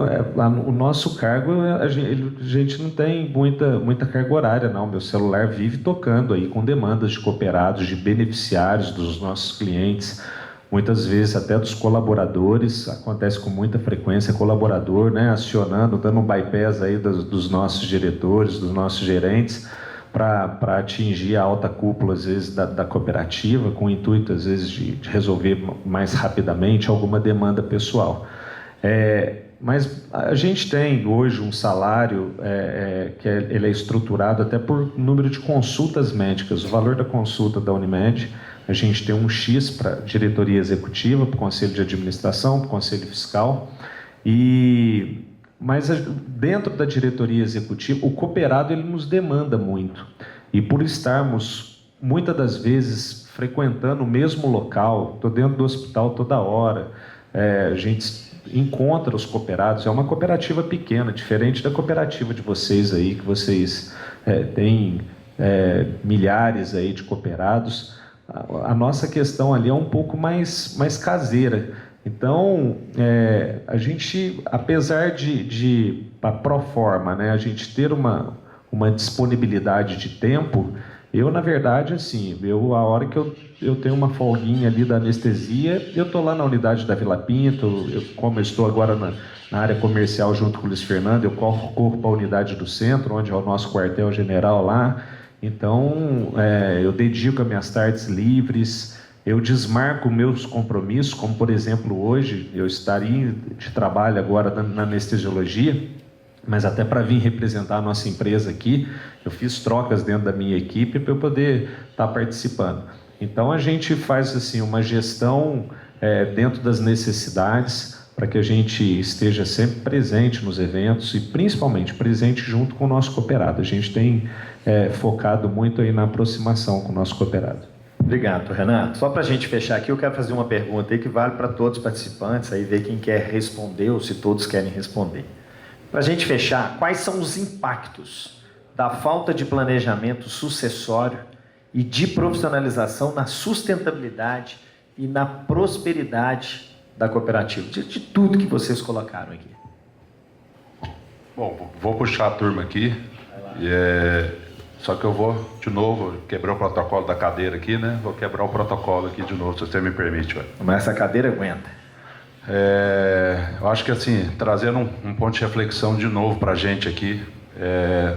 o nosso cargo, a gente não tem muita carga horária, não. Meu celular vive tocando aí com demandas de cooperados, de beneficiários dos nossos clientes, muitas vezes até dos colaboradores, acontece com muita frequência, colaborador, né, acionando, dando um bypass aí dos nossos diretores, dos nossos gerentes, para atingir a alta cúpula, às vezes, da cooperativa, com o intuito, às vezes, de resolver mais rapidamente alguma demanda pessoal. Mas a gente tem hoje um salário ele é estruturado até por número de consultas médicas. O valor da consulta da Unimed, a gente tem um X para diretoria executiva, para o conselho de administração, para o conselho fiscal, mas dentro da diretoria executiva, o cooperado ele nos demanda muito. E por estarmos, muitas das vezes, frequentando o mesmo local, estou dentro do hospital toda hora, a gente encontra os cooperados, é uma cooperativa pequena, diferente da cooperativa de vocês aí, que vocês têm milhares aí de cooperados. A nossa questão ali é um pouco mais caseira. Então, a gente, apesar de pro forma, né, a gente ter uma disponibilidade de tempo, eu, na verdade, assim, a hora que eu tenho uma folguinha ali da anestesia, eu estou lá na unidade da Vila Pinto, como eu estou agora na área comercial junto com o Luiz Fernando, eu corro para a unidade do centro, onde é o nosso quartel-general lá. Então, eu dedico as minhas tardes livres, eu desmarco meus compromissos, como, por exemplo, hoje, eu estaria de trabalho agora na anestesiologia, mas até para vir representar a nossa empresa aqui, eu fiz trocas dentro da minha equipe para eu poder estar participando. Então, a gente faz assim, uma gestão dentro das necessidades, para que a gente esteja sempre presente nos eventos e, principalmente, presente junto com o nosso cooperado. A gente tem focado muito aí na aproximação com o nosso cooperado. Obrigado, Renato. Só para a gente fechar aqui, eu quero fazer uma pergunta aí que vale para todos os participantes, aí ver quem quer responder ou se todos querem responder. Para a gente fechar, quais são os impactos da falta de planejamento sucessório e de profissionalização na sustentabilidade e na prosperidade da cooperativa, de tudo que vocês colocaram aqui? Bom, vou puxar a turma aqui, só que eu vou, de novo, quebrar o protocolo da cadeira aqui, né? Vou quebrar o protocolo aqui de novo, se você me permite. Mas essa cadeira aguenta. Eu acho que, assim, trazendo um ponto de reflexão de novo para a gente aqui,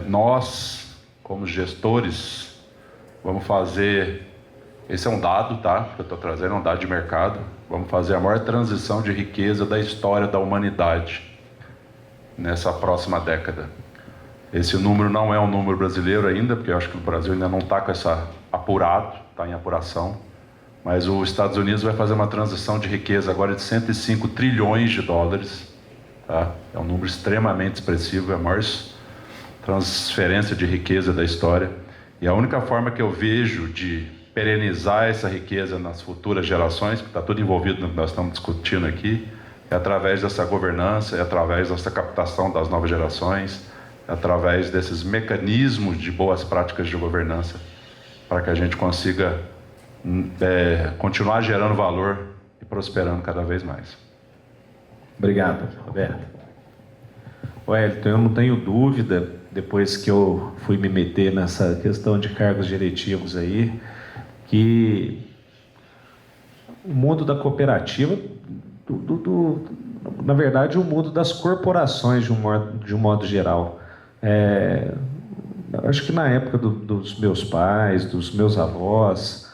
nós, como gestores, vamos fazer, esse é um dado, tá? Que eu estou trazendo, é um dado de mercado, vamos fazer a maior transição de riqueza da história da humanidade nessa próxima década. Esse número não é um número brasileiro ainda, porque eu acho que o Brasil ainda não está com essa apurado, está em apuração, mas os Estados Unidos vai fazer uma transição de riqueza agora de 105 trilhões de dólares, tá? É um número extremamente expressivo, é a maior transferência de riqueza da história, e a única forma que eu vejo de perenizar essa riqueza nas futuras gerações, que está tudo envolvido no que nós estamos discutindo aqui, é através dessa governança, é através dessa captação das novas gerações, é através desses mecanismos de boas práticas de governança, para que a gente consiga continuar gerando valor e prosperando cada vez mais. Obrigado, Roberto. Wellington, eu não tenho dúvida, depois que eu fui me meter nessa questão de cargos diretivos aí, que o mundo da cooperativa, na verdade, o mundo das corporações de um modo geral, acho que na época dos meus pais, dos meus avós,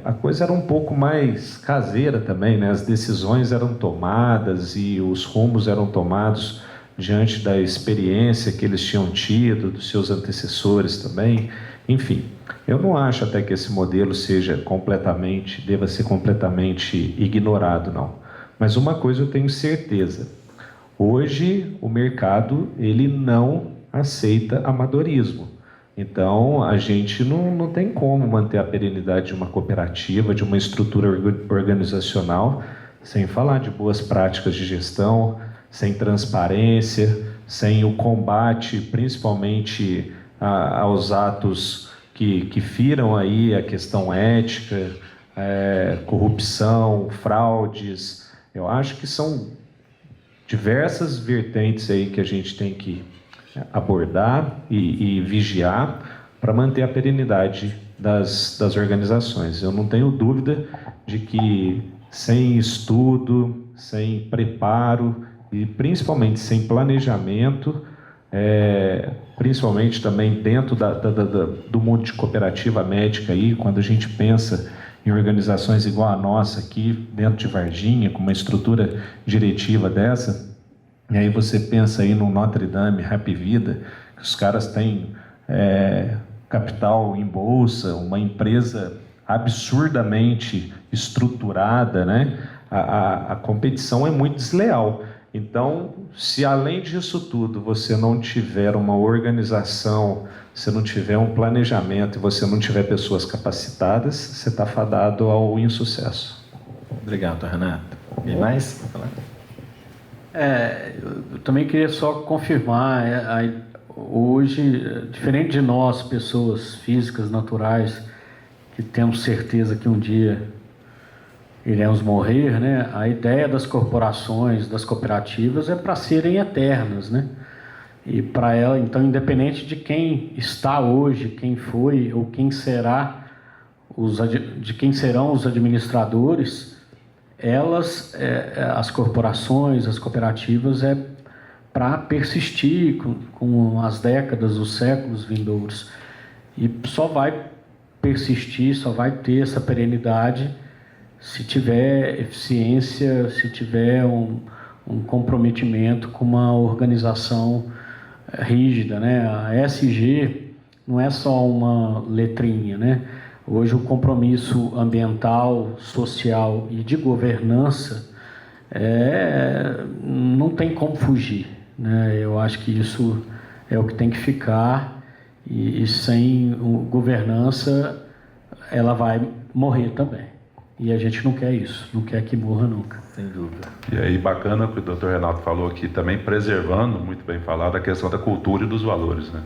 a coisa era um pouco mais caseira também, né? As decisões eram tomadas e os rumos eram tomados diante da experiência que eles tinham tido, dos seus antecessores também. Enfim, eu não acho até que esse modelo deva ser completamente ignorado, não. Mas uma coisa eu tenho certeza: hoje o mercado ele não aceita amadorismo. Então a gente não tem como manter a perenidade de uma cooperativa, de uma estrutura organizacional, sem falar de boas práticas de gestão, sem transparência, sem o combate, principalmente aos atos que firam aí a questão ética, corrupção, fraudes. Eu acho que são diversas vertentes aí que a gente tem que abordar e vigiar para manter a perenidade das organizações. Eu não tenho dúvida de que sem estudo, sem preparo e principalmente sem planejamento, principalmente também dentro do mundo de cooperativa médica, aí, quando a gente pensa em organizações igual a nossa aqui, dentro de Varginha, com uma estrutura diretiva dessa, e aí você pensa aí no Notre Dame, Happy Vida, que os caras têm capital em bolsa, uma empresa absurdamente estruturada, né? A competição é muito desleal. Então, se além disso tudo você não tiver uma organização, se não tiver um planejamento e você não tiver pessoas capacitadas, você está fadado ao insucesso. Obrigado, Renato. E mais? Eu também queria só confirmar, hoje, diferente de nós, pessoas físicas, naturais, que temos certeza que um dia iremos morrer, né? A ideia das corporações, das cooperativas é para serem eternas, né? E para ela, então, independente de quem está hoje, quem foi ou quem será, de quem serão os administradores, as corporações, as cooperativas, para persistir com as décadas, os séculos vindouros. E só vai persistir, só vai ter essa perenidade se tiver eficiência, se tiver um comprometimento com uma organização rígida, né? A ESG não é só uma letrinha, né? Hoje o compromisso ambiental, social e de governança não tem como fugir, né? Eu acho que isso é o que tem que ficar e sem governança ela vai morrer também. E a gente não quer isso, não quer que morra nunca. Sem dúvida. E aí, bacana o que o Dr. Renato falou aqui, também preservando, muito bem falado, a questão da cultura e dos valores, né?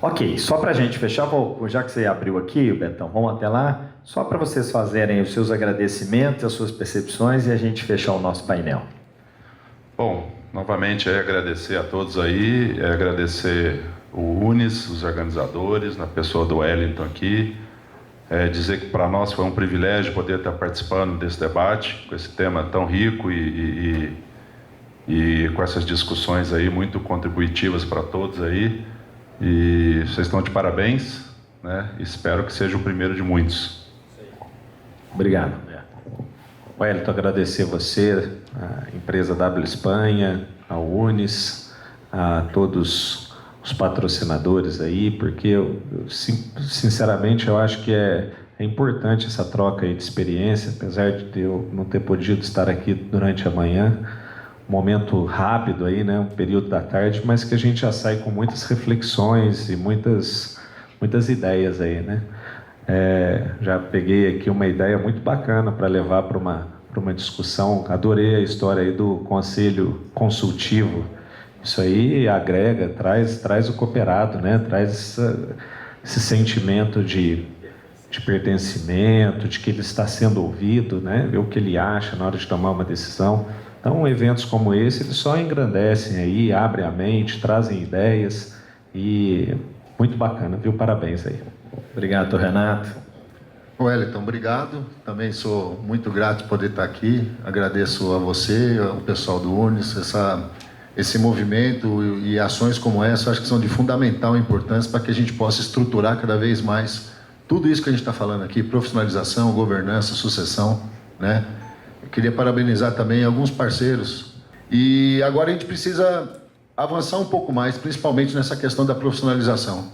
Ok, só para a gente fechar, já que você abriu aqui, Betão, vamos até lá, só para vocês fazerem os seus agradecimentos, as suas percepções e a gente fechar o nosso painel. Bom, novamente agradecer a todos aí, agradecer o UNES, os organizadores, na pessoa do Wellington aqui, dizer que para nós foi um privilégio poder estar participando desse debate, com esse tema tão rico e com essas discussões aí muito contributivas para todos aí. E vocês estão de parabéns, né? Espero que seja o primeiro de muitos. Obrigado. Wellington, agradecer você, a empresa W Espanha, ao UNES, a todos os patrocinadores aí, porque sinceramente eu acho que é importante essa troca aí de experiência, apesar de eu não ter podido estar aqui durante a manhã, um momento rápido aí, né, um período da tarde, mas que a gente já sai com muitas reflexões e muitas ideias aí, né? Já peguei aqui uma ideia muito bacana para levar para uma discussão. Adorei a história aí do conselho consultivo. Isso aí agrega, traz o cooperado, né? Traz esse sentimento de pertencimento, de que ele está sendo ouvido, né? Ver o que ele acha na hora de tomar uma decisão. Então, eventos como esse, eles só engrandecem aí, abrem a mente, trazem ideias e muito bacana, viu? Parabéns aí. Obrigado, Renato. Wellington, obrigado. Também sou muito grato por poder estar aqui. Agradeço a você, ao pessoal do UNES, esse movimento e ações como essa, acho que são de fundamental importância para que a gente possa estruturar cada vez mais tudo isso que a gente está falando aqui, profissionalização, governança, sucessão, né? Eu queria parabenizar também alguns parceiros. E agora a gente precisa avançar um pouco mais, principalmente nessa questão da profissionalização,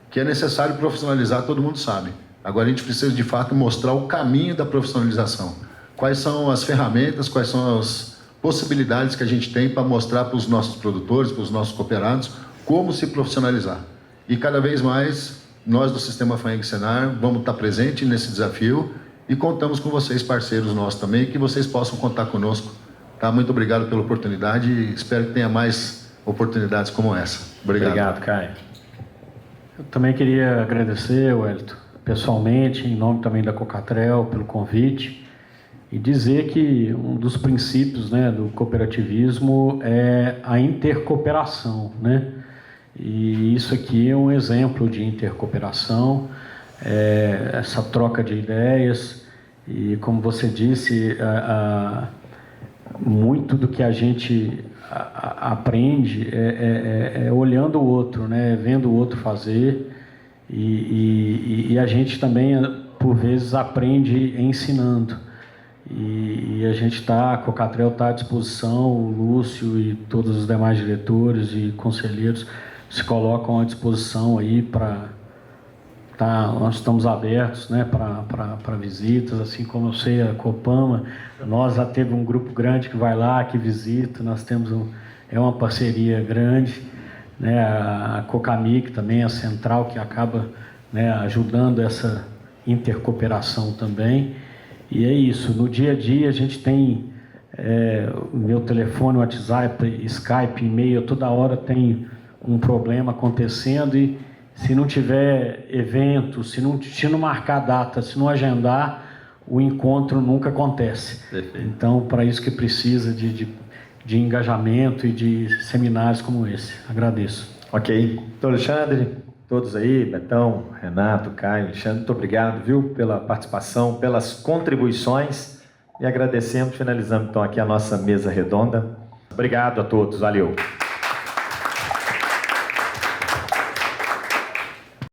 que é necessário profissionalizar, todo mundo sabe. Agora a gente precisa, de fato, mostrar o caminho da profissionalização. Quais são as ferramentas, quais são as possibilidades que a gente tem para mostrar para os nossos produtores, para os nossos cooperados, como se profissionalizar. E cada vez mais, nós do Sistema FAENG-Senar vamos estar presentes nesse desafio e contamos com vocês, parceiros nossos também, que vocês possam contar conosco Tá? Muito obrigado pela oportunidade e espero que tenha mais oportunidades como essa. Obrigado. Obrigado, Caio. Eu também queria agradecer, Wellington, pessoalmente, em nome também da Cocatrel, pelo convite, e dizer que um dos princípios, né, do cooperativismo é a intercooperação, né? E isso aqui é um exemplo de intercooperação, essa troca de ideias, e como você disse, muito do que a gente aprende é olhando o outro, né? Vendo o outro fazer, e a gente também, por vezes, aprende ensinando. E a gente a Cocatrel está à disposição, o Lúcio e todos os demais diretores e conselheiros se colocam à disposição aí nós estamos abertos, né, para visitas, assim como eu sei a Copama, nós já teve um grupo grande que vai lá, que visita, nós temos uma parceria grande, né, a Cocamic também, a central, que acaba, né, ajudando essa intercooperação também. E é isso, no dia a dia a gente tem o meu telefone, WhatsApp, Skype, e-mail, toda hora tem um problema acontecendo, e se não tiver evento, se não marcar data, se não agendar, o encontro nunca acontece. Perfeito. Então, para isso que precisa de engajamento e de seminários como esse. Agradeço. Ok. Doutor Alexandre, todos aí, Betão, Renato, Caio, Alexandre, muito obrigado, viu, pela participação, pelas contribuições, e agradecemos, finalizamos então aqui a nossa mesa redonda. Obrigado a todos, valeu.